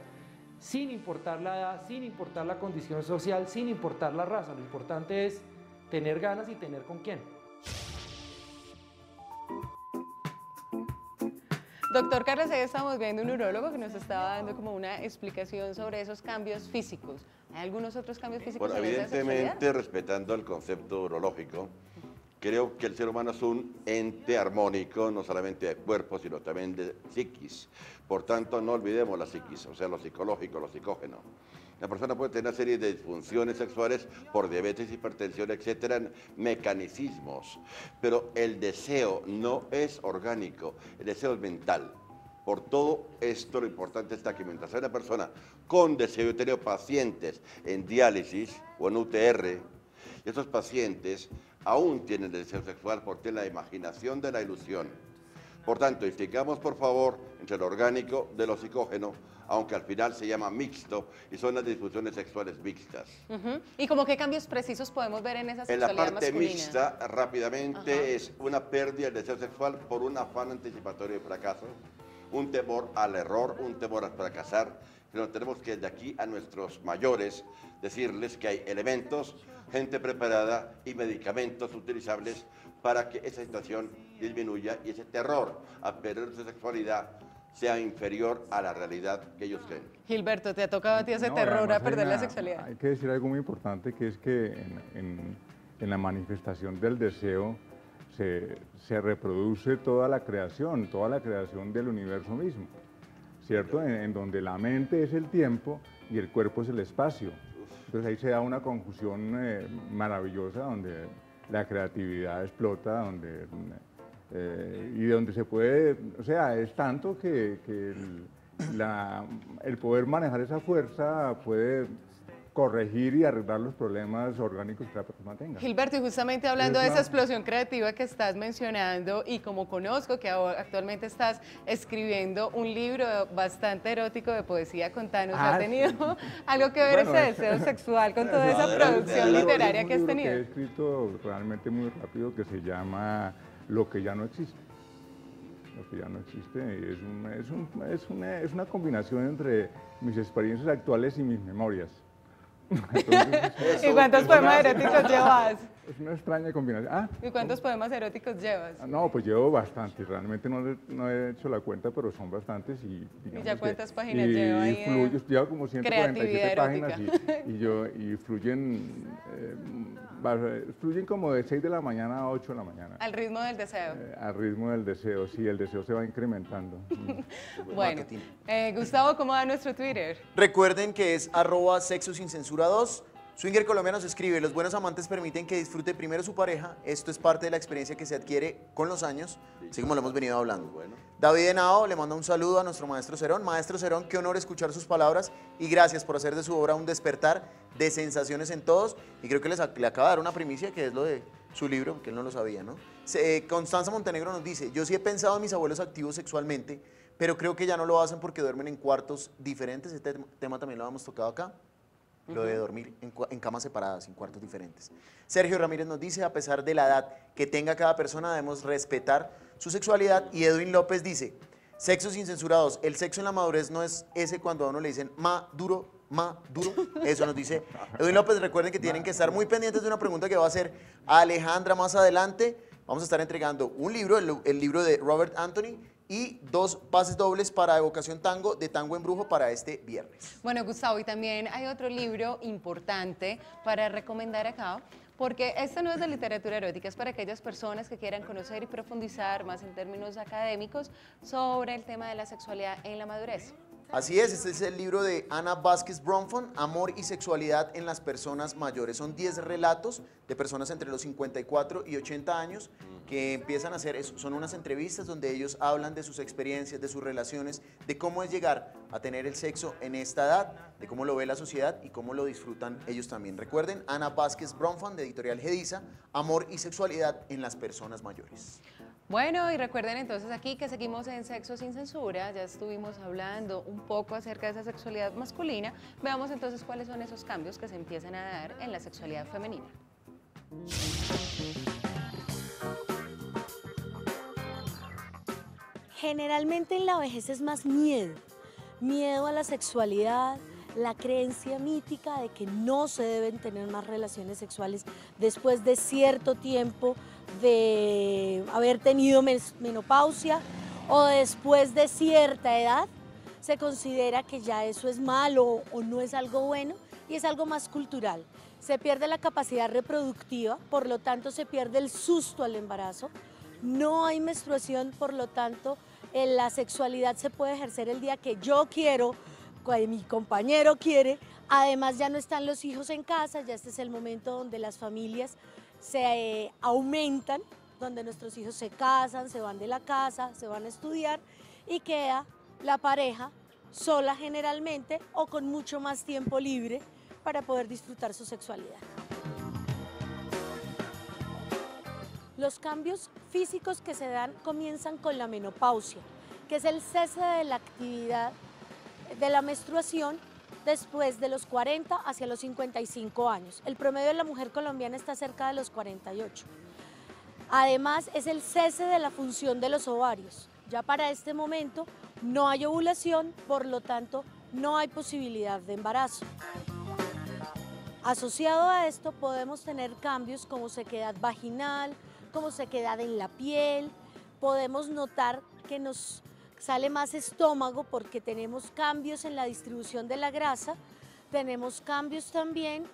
sin importar la edad, sin importar la condición social, sin importar la raza. Lo importante es tener ganas y tener con quién. Doctor Carlos, ahí estamos viendo un urólogo que nos estaba dando como una explicación sobre esos cambios físicos. ¿Hay algunos otros cambios físicos? Bueno, evidentemente, respetando el concepto urológico, creo que el ser humano es un ente armónico, no solamente de cuerpo, sino también de psiquis. Por tanto, no olvidemos la psiquis, o sea, lo psicológico, lo psicógeno. La persona puede tener una serie de disfunciones sexuales por diabetes, hipertensión, etcétera, mecanicismos. Pero el deseo no es orgánico, el deseo es mental. Por todo esto, lo importante está que mientras hay una persona con deseo, yo he tenido pacientes en diálisis o en UTR, y estos pacientes aún tienen deseo sexual porque tienen la imaginación de la ilusión. Por tanto, distingamos por favor entre lo orgánico de lo psicógeno, aunque al final se llama mixto y son las disfunciones sexuales mixtas. ¿Y como qué cambios precisos podemos ver en esa sexualidad masculina? En la parte masculina? mixta, rápidamente, es una pérdida del deseo sexual por un afán anticipatorio de fracaso, un temor al error, un temor a fracasar. Pero tenemos que de aquí a nuestros mayores decirles que hay elementos, gente preparada y medicamentos utilizables para que esa situación disminuya y ese terror a perder su sexualidad sea inferior a la realidad que ellos creen. Gilberto, ¿te ha tocado a ti ese terror a perder la sexualidad? Hay que decir algo muy importante, que es que en la manifestación del deseo se reproduce toda la creación del universo mismo, ¿cierto? En donde la mente es el tiempo y el cuerpo es el espacio. Entonces ahí se da una confusión maravillosa donde la creatividad explota, y donde se puede, o sea, es tanto que el poder manejar esa fuerza puede corregir y arreglar los problemas orgánicos que la persona tenga. Gilberto, y justamente hablando de esa explosión creativa que estás mencionando, y como conozco que actualmente estás escribiendo un libro bastante erótico de poesía, contanos, ¿ha tenido algo que ver ese deseo sexual con toda esa producción literaria que has tenido? He escrito realmente muy rápido, que se llama Lo que ya no existe. Lo que ya no existe es una combinación entre mis experiencias actuales y mis memorias. Entonces, ¿y cuántos poemas eróticos llevas? Es una extraña combinación. ¿Y cuántos poemas eróticos llevas? No, pues llevo bastantes, realmente no he hecho la cuenta, pero son bastantes. ¿Y ya cuántas páginas llevo ahí? Llevo como 147 páginas y fluyen como de 6 de la mañana a 8 de la mañana. ¿Al ritmo del deseo? Al ritmo del deseo, sí, el deseo se va incrementando. Bueno, Gustavo, ¿cómo va nuestro Twitter? Recuerden que es @sexosincensura2. Swinger Colombia nos escribe: los buenos amantes permiten que disfrute primero su pareja. Esto es parte de la experiencia que se adquiere con los años, así como lo hemos venido hablando. Bueno. David Henao le manda un saludo a nuestro maestro Cerón. Maestro Cerón, qué honor escuchar sus palabras y gracias por hacer de su obra un despertar de sensaciones en todos. Y creo que le acaba de dar una primicia, que es lo de su libro, que él no lo sabía, ¿no? Constanza Montenegro nos dice: yo sí he pensado en mis abuelos activos sexualmente, pero creo que ya no lo hacen porque duermen en cuartos diferentes. Este tema también lo hemos tocado acá. Lo de dormir en camas separadas, en cuartos diferentes. Sergio Ramírez nos dice: a pesar de la edad que tenga cada persona, debemos respetar su sexualidad. Y Edwin López dice: sexo sin censurados, el sexo en la madurez no es ese cuando a uno le dicen duro. Eso nos dice Edwin López. Recuerden que tienen que estar muy pendientes de una pregunta que va a hacer Alejandra más adelante. Vamos a estar entregando un libro, el libro de Robert Anthony, y 2 pases dobles para Evocación Tango de Tango en Brujo para este viernes. Bueno, Gustavo, y también hay otro libro importante para recomendar acá, porque este no es de literatura erótica, es para aquellas personas que quieran conocer y profundizar más en términos académicos sobre el tema de la sexualidad en la madurez. Así es, este es el libro de Ana Vázquez Bronfman, Amor y Sexualidad en las Personas Mayores. Son 10 relatos de personas entre los 54 y 80 años que empiezan a hacer eso. Son unas entrevistas donde ellos hablan de sus experiencias, de sus relaciones, de cómo es llegar a tener el sexo en esta edad, de cómo lo ve la sociedad y cómo lo disfrutan ellos también. Recuerden, Ana Vázquez Bronfman, de Editorial Gediza, Amor y Sexualidad en las Personas Mayores. Bueno, y recuerden entonces aquí que seguimos en Sexo Sin Censura, ya estuvimos hablando un poco acerca de esa sexualidad masculina, veamos entonces cuáles son esos cambios que se empiezan a dar en la sexualidad femenina. Generalmente en la vejez es más miedo, miedo a la sexualidad, la creencia mítica de que no se deben tener más relaciones sexuales después de cierto tiempo de haber tenido menopausia o después de cierta edad. Se considera que ya eso es malo o no es algo bueno y es algo más cultural. Se pierde la capacidad reproductiva, por lo tanto se pierde el susto al embarazo. No hay menstruación, por lo tanto la sexualidad se puede ejercer el día que yo quiero, que mi compañero quiere. Además ya no están los hijos en casa, ya este es el momento donde las familias se aumentan, donde nuestros hijos se casan, se van de la casa, se van a estudiar y queda la pareja sola generalmente o con mucho más tiempo libre para poder disfrutar su sexualidad. Los cambios físicos que se dan comienzan con la menopausia, que es el cese de la actividad de la menstruación después de los 40 hacia los 55 años. El promedio de la mujer colombiana está cerca de los 48. Además, es el cese de la función de los ovarios. Ya para este momento no hay ovulación, por lo tanto, no hay posibilidad de embarazo. Asociado a esto podemos tener cambios como sequedad vaginal, como sequedad en la piel. Podemos notar que nos sale más estómago porque tenemos cambios en la distribución de la grasa. Tenemos cambios también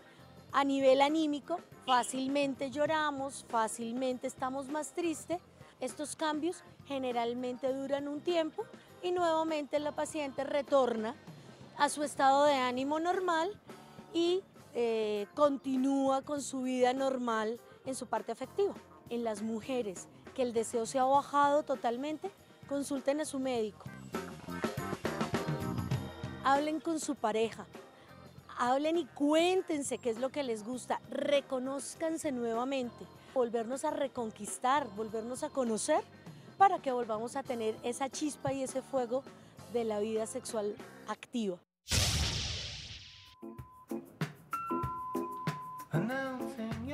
a nivel anímico, fácilmente lloramos, fácilmente estamos más tristes. Estos cambios generalmente duran un tiempo y nuevamente la paciente retorna a su estado de ánimo normal y continúa con su vida normal en su parte afectiva. En las mujeres que el deseo se ha bajado totalmente, consulten a su médico. Hablen con su pareja, hablen y cuéntense qué es lo que les gusta, reconózcanse nuevamente, volvernos a reconquistar, volvernos a conocer para que volvamos a tener esa chispa y ese fuego de la vida sexual activa.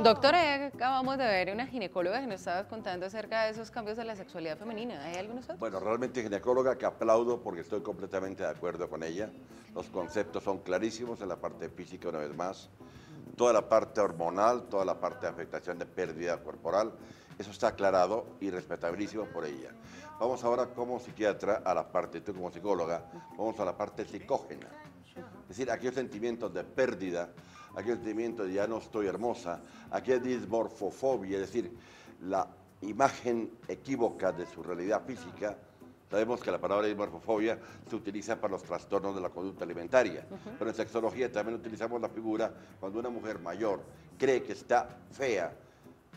Doctora, acabamos de ver una ginecóloga que nos estaba contando acerca de esos cambios de la sexualidad femenina. ¿Hay algunos otros? Bueno, realmente ginecóloga que aplaudo porque estoy completamente de acuerdo con ella. Los conceptos son clarísimos en la parte física una vez más. Toda la parte hormonal, toda la parte de afectación de pérdida corporal, eso está aclarado y respetabilísimo por ella. Vamos ahora como psiquiatra a la parte, tú como psicóloga, vamos a la parte psicógena. Es decir, aquellos sentimientos de pérdida, aquel sentimiento de ya no estoy hermosa, aquella dismorfofobia, es decir, la imagen equívoca de su realidad física. Sabemos que la palabra dismorfofobia se utiliza para los trastornos de la conducta alimentaria, pero en sexología también utilizamos la figura cuando una mujer mayor cree que está fea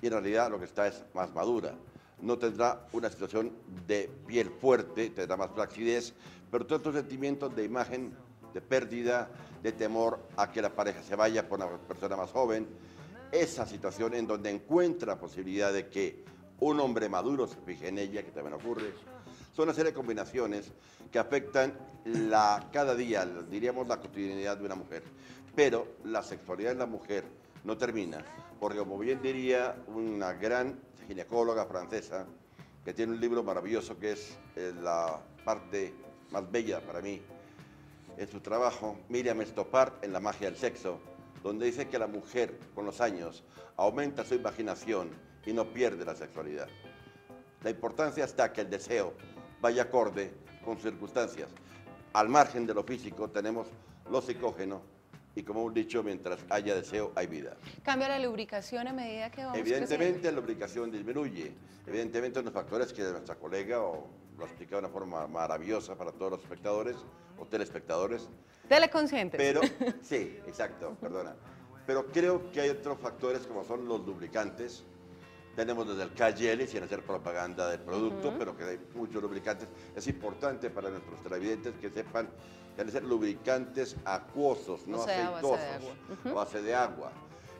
y en realidad lo que está es más madura. No tendrá una situación de piel fuerte, tendrá más flacidez, pero todos estos sentimientos de imagen, de pérdida, de temor a que la pareja se vaya por una persona más joven, esa situación en donde encuentra posibilidad de que un hombre maduro se fije en ella, que también ocurre, son una serie de combinaciones que afectan cada día, diríamos, la cotidianidad de una mujer. Pero la sexualidad en la mujer no termina, porque como bien diría una gran ginecóloga francesa, que tiene un libro maravilloso que es la parte más bella para mí, en su trabajo, Miriam Estopar, en La magia del sexo, donde dice que la mujer, con los años, aumenta su imaginación y no pierde la sexualidad. La importancia está que el deseo vaya acorde con circunstancias. Al margen de lo físico tenemos lo psicógeno y, como hemos dicho, mientras haya deseo hay vida. ¿Cambia la lubricación a medida que vamos Evidentemente creciendo? la lubricación disminuye. Evidentemente unos factores que nuestra colega lo explica de una forma maravillosa para todos los espectadores o telespectadores. Teleconscientes. Pero, sí, exacto, perdona. Pero creo que hay otros factores como son los lubricantes. Tenemos desde el KGL, sin hacer propaganda del producto, pero que hay muchos lubricantes. Es importante para nuestros televidentes que sepan que han de ser lubricantes acuosos, no aceitosos, a base de agua.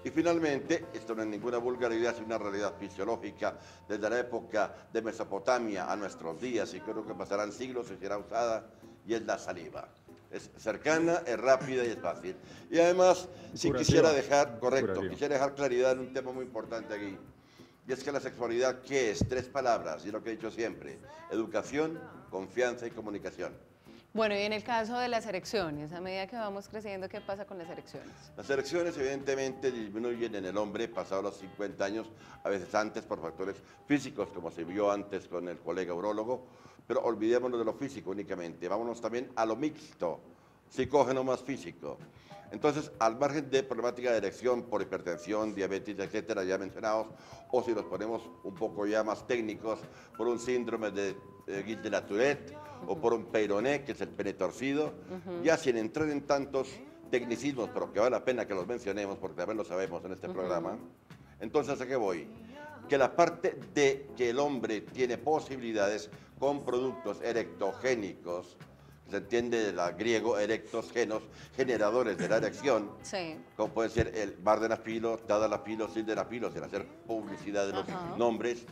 Y finalmente, esto no es ninguna vulgaridad, es una realidad fisiológica desde la época de Mesopotamia a nuestros días, y creo que pasarán siglos y será usada, y es la saliva. Es cercana, es rápida y es fácil. Y además, si quisiera dejar, quisiera dejar claridad en un tema muy importante aquí. Y es que la sexualidad, ¿qué es? 3 palabras, y lo que he dicho siempre: educación, confianza y comunicación. Bueno, y en el caso de las erecciones, a medida que vamos creciendo, ¿qué pasa con las erecciones? Las erecciones evidentemente disminuyen en el hombre pasados los 50 años, a veces antes por factores físicos, como se vio antes con el colega urólogo, pero olvidémonos de lo físico únicamente, vámonos también a lo mixto, psicógeno más físico. Entonces, al margen de problemática de erección por hipertensión, diabetes, etcétera, ya mencionados, o si nos ponemos un poco ya más técnicos, por un síndrome de Guillain de la Tourette, o por un peironé, que es el pene torcido, ya sin entrar en tantos tecnicismos, pero que vale la pena que los mencionemos, porque también lo sabemos en este programa. Entonces, ¿a qué voy? Que la parte de que el hombre tiene posibilidades con productos erectogénicos, se entiende de la griego erectos genos, generadores de la erección, como puede ser el vardenafilo, tadalafilo, sildenafilo, sin hacer publicidad de los nombres,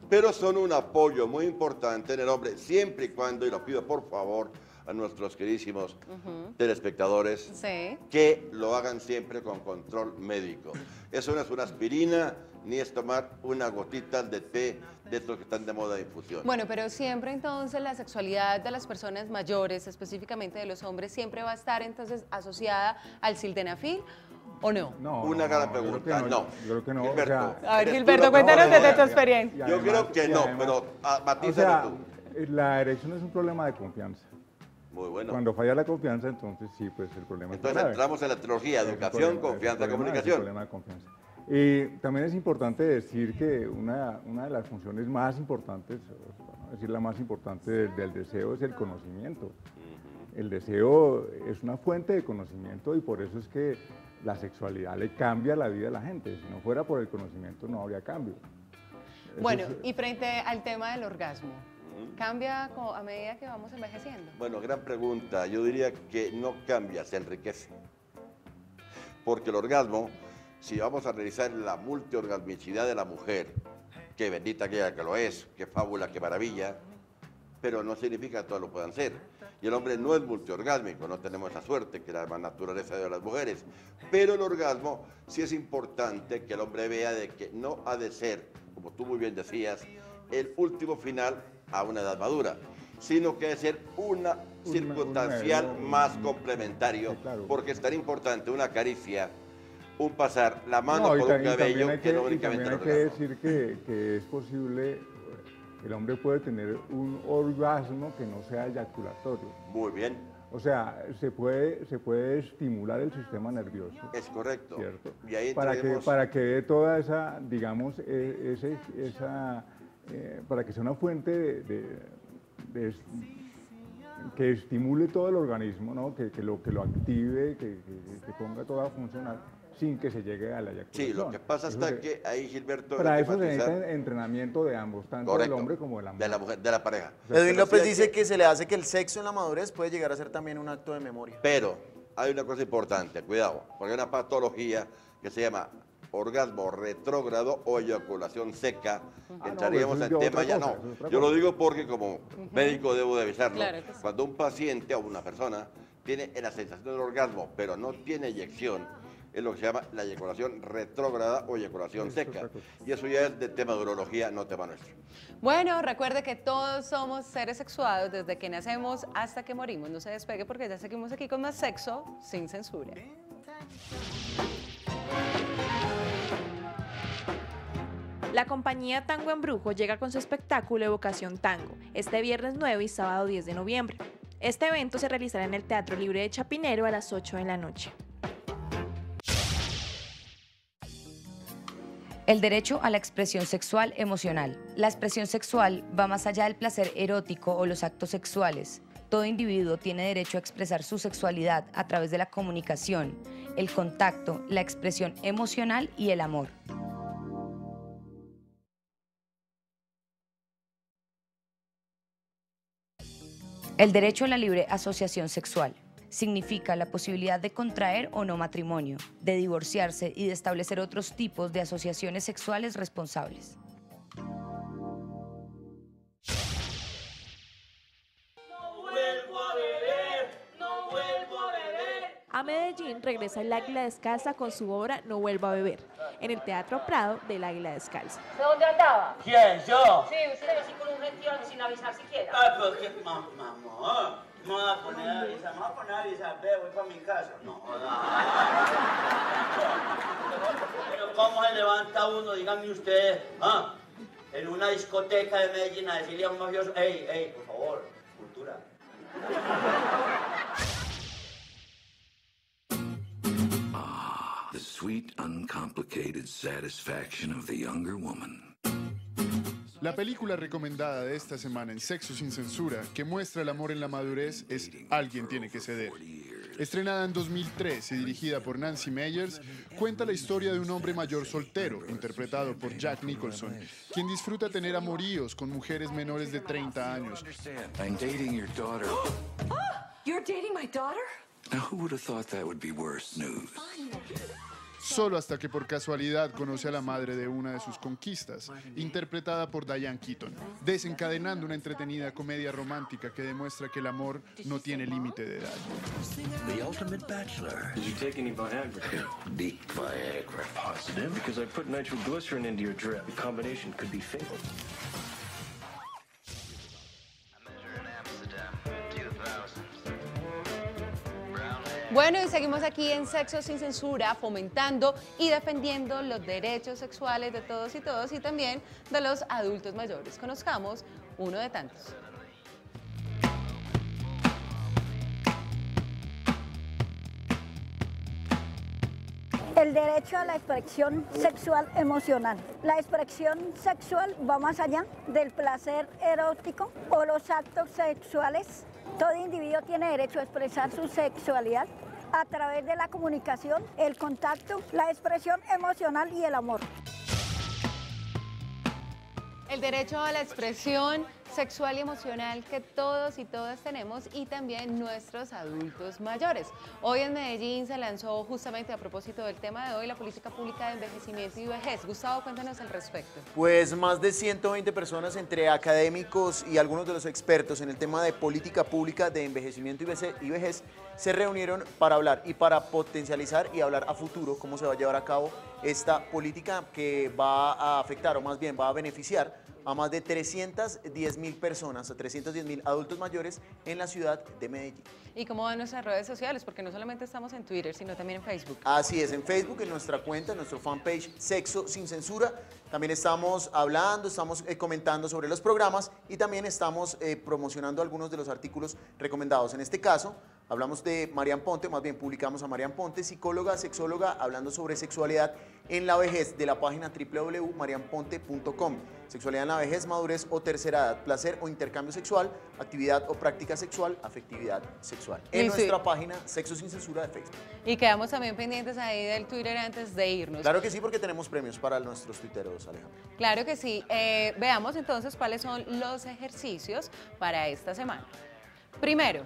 pero son un apoyo muy importante en el hombre, siempre y cuando, y lo pido por favor a nuestros queridísimos telespectadores, que lo hagan siempre con control médico. Eso no es una aspirina, ni es tomar una gotita de té de estos que están de moda de infusión. Bueno, pero siempre entonces la sexualidad de las personas mayores, específicamente de los hombres, siempre va a estar entonces asociada al sildenafil, ¿o no? Una gran pregunta, no. Yo creo que no. Gilberto, o sea, a ver, Gilberto, cuéntanos desde tu experiencia. Yo creo que no, pero matízalo tú. La erección es un problema de confianza. Muy bueno. Cuando falla la confianza, entonces sí, pues el problema entonces es grave. entramos en la trilogía, educación, confianza, comunicación. Es un problema de confianza. Y también es importante decir que una de las funciones más importantes, es decir, la más importante del deseo es el conocimiento. El deseo es una fuente de conocimiento y por eso es que la sexualidad le cambia la vida a la gente. Si no fuera por el conocimiento no habría cambio. Bueno, y frente al tema del orgasmo, ¿cambia a medida que vamos envejeciendo? Bueno, gran pregunta. Yo diría que no cambia, se enriquece. Porque el orgasmo, si vamos a realizar la multiorgasmicidad de la mujer, que bendita aquella que lo es, qué fábula, qué maravilla, pero no significa que todos lo puedan ser. Y el hombre no es multiorgásmico, no tenemos esa suerte, que es la naturaleza de las mujeres. Pero el orgasmo sí es importante que el hombre vea de que no ha de ser, como tú muy bien decías, el último final a una edad madura, sino que debe ser una circunstancial más complementario, porque es tan importante una caricia, un pasar la mano por un cabello que no únicamente el orgasmo. Hay que decir que es posible, el hombre puede tener un orgasmo que no sea eyaculatorio. Muy bien. O sea, se puede estimular el sistema nervioso. Es correcto. ¿Cierto? Y ahí para que dé toda esa, digamos, para que sea una fuente que estimule todo el organismo, ¿no? que lo active, que ponga todo a funcionar sin que se llegue a la eyaculación. Sí, lo que pasa está que ahí, Gilberto... Para eso se necesita entrenamiento de ambos, tanto del hombre como de la mujer. De la mujer, de la pareja. Edwin López dice que se le hace que el sexo en la madurez puede llegar a ser también un acto de memoria. Pero hay una cosa importante, cuidado, porque hay una patología que se llama orgasmo retrógrado o eyaculación seca. Entraríamos en tema ya no. Yo lo digo porque como médico debo de avisarlo. Claro que sí. Cuando un paciente o una persona tiene la sensación del orgasmo, pero no tiene eyección, es lo que se llama la eyaculación retrógrada o eyaculación seca. Y eso ya es de tema de urología, no tema nuestro. Bueno, recuerde que todos somos seres sexuados desde que nacemos hasta que morimos. No se despegue porque ya seguimos aquí con más Sexo Sin Censura. La compañía Tango Embrujo llega con su espectáculo Evocación Tango, este viernes 9 y sábado 10 de noviembre. Este evento se realizará en el Teatro Libre de Chapinero a las 8 de la noche. El derecho a la expresión sexual emocional. La expresión sexual va más allá del placer erótico o los actos sexuales. Todo individuo tiene derecho a expresar su sexualidad a través de la comunicación, el contacto, la expresión emocional y el amor. El derecho a la libre asociación sexual. Significa la posibilidad de contraer o no matrimonio, de divorciarse y de establecer otros tipos de asociaciones sexuales responsables. A Medellín regresa el Águila Descalza con su obra No Vuelvo a Beber, en el Teatro Prado del Águila Descalza. ¿De dónde andaba? ¿Quién, yo? Sí, usted así con un gentío sin avisar siquiera. Ay, pero qué mamá. Me voy a poner a avisar, ve, voy para mi casa. No, pero ¿cómo se levanta uno? Díganme ustedes, en una discoteca de Medellín a decirle a un mafioso, ey, por favor, cultura. The sweet, uncomplicated satisfaction of the younger woman. La película recomendada de esta semana en Sexo sin Censura, que muestra el amor en la madurez, es Alguien tiene que ceder. Estrenada en 2003 y dirigida por Nancy Meyers, cuenta la historia de un hombre mayor soltero, interpretado por Jack Nicholson, quien disfruta tener amoríos con mujeres menores de 30 años. I'm dating your daughter. You're dating my daughter? Now, who would have thought that would be worse news? Solo hasta que por casualidad conoce a la madre de una de sus conquistas, interpretada por Diane Keaton, desencadenando una entretenida comedia romántica que demuestra que el amor no tiene límite de edad. The ultimate bachelor. Did you take any Viagra? Deep Viagra. Positive? Because I put nitroglycerin into your drip. The combination could be fatal. Bueno, y seguimos aquí en Sexo sin Censura, fomentando y defendiendo los derechos sexuales de todos y también de los adultos mayores. Conozcamos uno de tantos. El derecho a la expresión sexual emocional. La expresión sexual va más allá del placer erótico o los actos sexuales. Todo individuo tiene derecho a expresar su sexualidad a través de la comunicación, el contacto, la expresión emocional y el amor. El derecho a la expresión sexual y emocional que todos y todas tenemos y también nuestros adultos mayores. Hoy en Medellín se lanzó justamente a propósito del tema de hoy la política pública de envejecimiento y vejez. Gustavo, cuéntanos al respecto. Pues más de 120 personas entre académicos y algunos de los expertos en el tema de política pública de envejecimiento y vejez se reunieron para hablar y para potencializar y hablar a futuro cómo se va a llevar a cabo esta política que va a afectar o más bien va a beneficiar a más de 310.000 personas, a 310.000 adultos mayores en la ciudad de Medellín. ¿Y cómo van nuestras redes sociales? Porque no solamente estamos en Twitter, sino también en Facebook. Así es, en Facebook, en nuestra cuenta, en nuestro fanpage Sexo Sin Censura, también estamos hablando, estamos comentando sobre los programas y también estamos promocionando algunos de los artículos recomendados. En este caso, hablamos de Marian Ponte, más bien publicamos a Marian Ponte, psicóloga, sexóloga, hablando sobre sexualidad en la vejez, de la página www.marianponte.com. Sexualidad en la vejez, madurez o tercera edad, placer o intercambio sexual, actividad o práctica sexual, afectividad sexual. En nuestra página Sexo Sin Censura de Facebook. Y quedamos también pendientes ahí del Twitter antes de irnos. Claro que sí, porque tenemos premios para nuestros tuiteros, Alejandra. Claro que sí. Veamos entonces cuáles son los ejercicios para esta semana. Primero,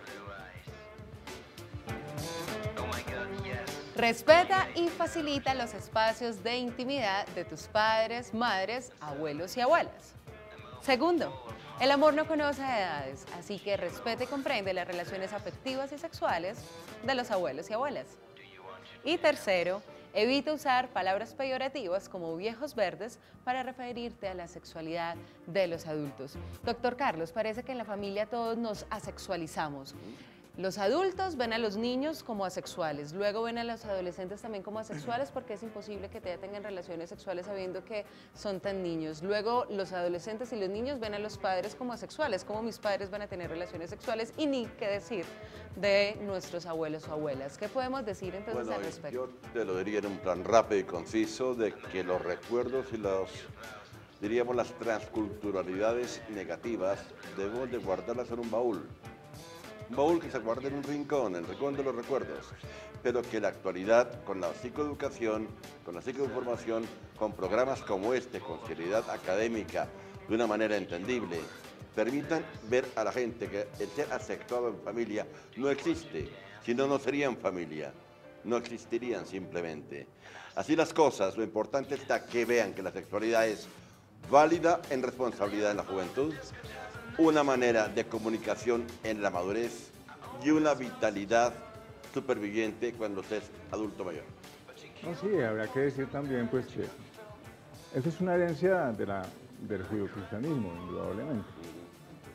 respeta y facilita los espacios de intimidad de tus padres, madres, abuelos y abuelas. Segundo, el amor no conoce edades, así que respeta y comprende las relaciones afectivas y sexuales de los abuelos y abuelas. Y tercero, evita usar palabras peyorativas como viejos verdes para referirte a la sexualidad de los adultos. Doctor Carlos, parece que en la familia todos nos asexualizamos. Los adultos ven a los niños como asexuales, luego ven a los adolescentes también como asexuales porque es imposible que tengan relaciones sexuales sabiendo que son tan niños. Luego los adolescentes y los niños ven a los padres como asexuales, como mis padres van a tener relaciones sexuales y ni qué decir de nuestros abuelos o abuelas. ¿Qué podemos decir entonces al respecto? Yo te lo diría en un plan rápido y conciso de que los recuerdos y diríamos las transculturalidades negativas debemos de guardarlas en un baúl. Un baúl que se guarda en un rincón, el rincón de los recuerdos, pero que en la actualidad, con la psicoeducación, con la psicoinformación, con programas como este, con seriedad académica, de una manera entendible, permitan ver a la gente que el ser asexuado en familia no existe, si no, no serían familia, no existirían simplemente. Así las cosas, lo importante está que vean que la sexualidad es válida en responsabilidad en la juventud, una manera de comunicación en la madurez y una vitalidad superviviente cuando se es adulto mayor. No, sí, habrá que decir también pues que eso es una herencia del judeocristianismo, indudablemente,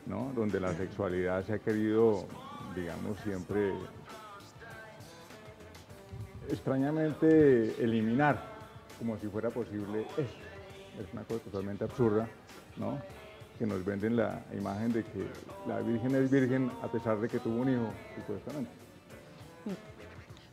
¿no? Donde la sexualidad se ha querido, digamos, siempre extrañamente eliminar, como si fuera posible eso. Es una cosa totalmente absurda, ¿no? Que nos venden la imagen de que la Virgen es virgen a pesar de que tuvo un hijo, supuestamente.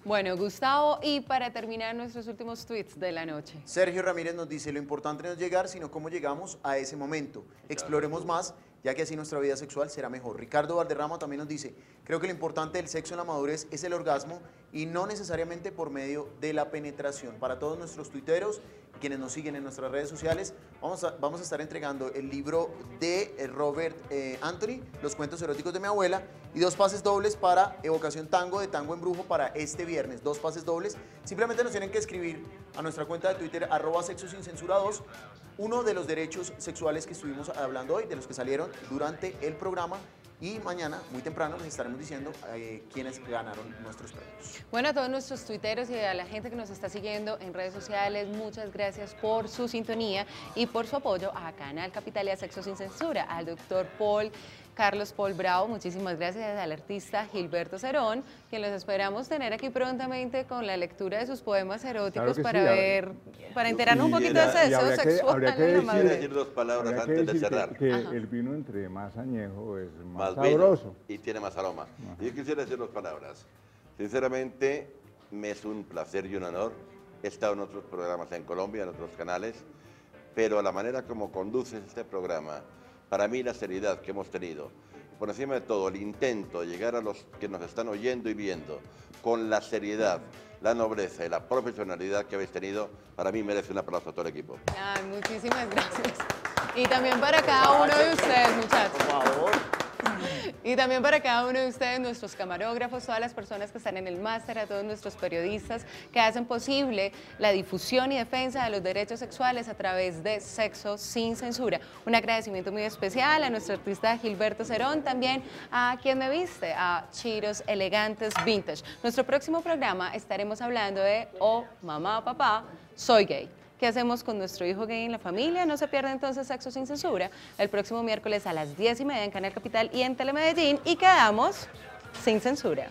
Bueno, Gustavo, y para terminar nuestros últimos tweets de la noche. Sergio Ramírez nos dice, lo importante no es llegar, sino cómo llegamos a ese momento. Exploremos más, ya que así nuestra vida sexual será mejor. Ricardo Valderrama también nos dice, creo que lo importante del sexo en la madurez es el orgasmo y no necesariamente por medio de la penetración. Para todos nuestros tuiteros, quienes nos siguen en nuestras redes sociales, vamos a estar entregando el libro de Robert Anthony, Los cuentos eróticos de mi abuela, y 2 pases dobles para Evocación Tango de Tango en Brujo para este viernes. 2 pases dobles. Simplemente nos tienen que escribir a nuestra cuenta de Twitter, @sexosincensura2, uno de los derechos sexuales que estuvimos hablando hoy, de los que salieron durante el programa. Y mañana, muy temprano, les estaremos diciendo quiénes ganaron nuestros premios. Bueno, a todos nuestros tuiteros y a la gente que nos está siguiendo en redes sociales, muchas gracias por su sintonía y por su apoyo a Canal Capital y a Sexo Sin Censura, al doctor Carlos Paul Bravo, muchísimas gracias al artista Gilberto Cerón, quien los esperamos tener aquí prontamente con la lectura de sus poemas eróticos para enterarnos un poquito de ese deseo sexual. Habría que decir 2 palabras antes de cerrar. Que el vino entre más añejo es más sabroso. Y tiene más aroma. Y yo quisiera decir 2 palabras. Sinceramente, me es un placer y un honor. He estado en otros programas en Colombia, en otros canales, pero la manera como conduces este programa, para mí la seriedad que hemos tenido, por encima de todo el intento de llegar a los que nos están oyendo y viendo, con la seriedad, la nobleza y la profesionalidad que habéis tenido, para mí merece un aplauso a todo el equipo. Ay, muchísimas gracias. Y también para cada uno de ustedes, muchachos. Por favor. Y también para cada uno de ustedes, nuestros camarógrafos, todas las personas que están en el máster, a todos nuestros periodistas que hacen posible la difusión y defensa de los derechos sexuales a través de Sexo Sin Censura. Un agradecimiento muy especial a nuestro artista Gilberto Cerón, también a quien me viste, a Chiros Elegantes Vintage. Nuestro próximo programa estaremos hablando de Oh, mamá, papá, soy gay. ¿Qué hacemos con nuestro hijo gay en la familia? No se pierda entonces Sexo Sin Censura el próximo miércoles a las 10:30 en Canal Capital y en Telemedellín y quedamos sin censura.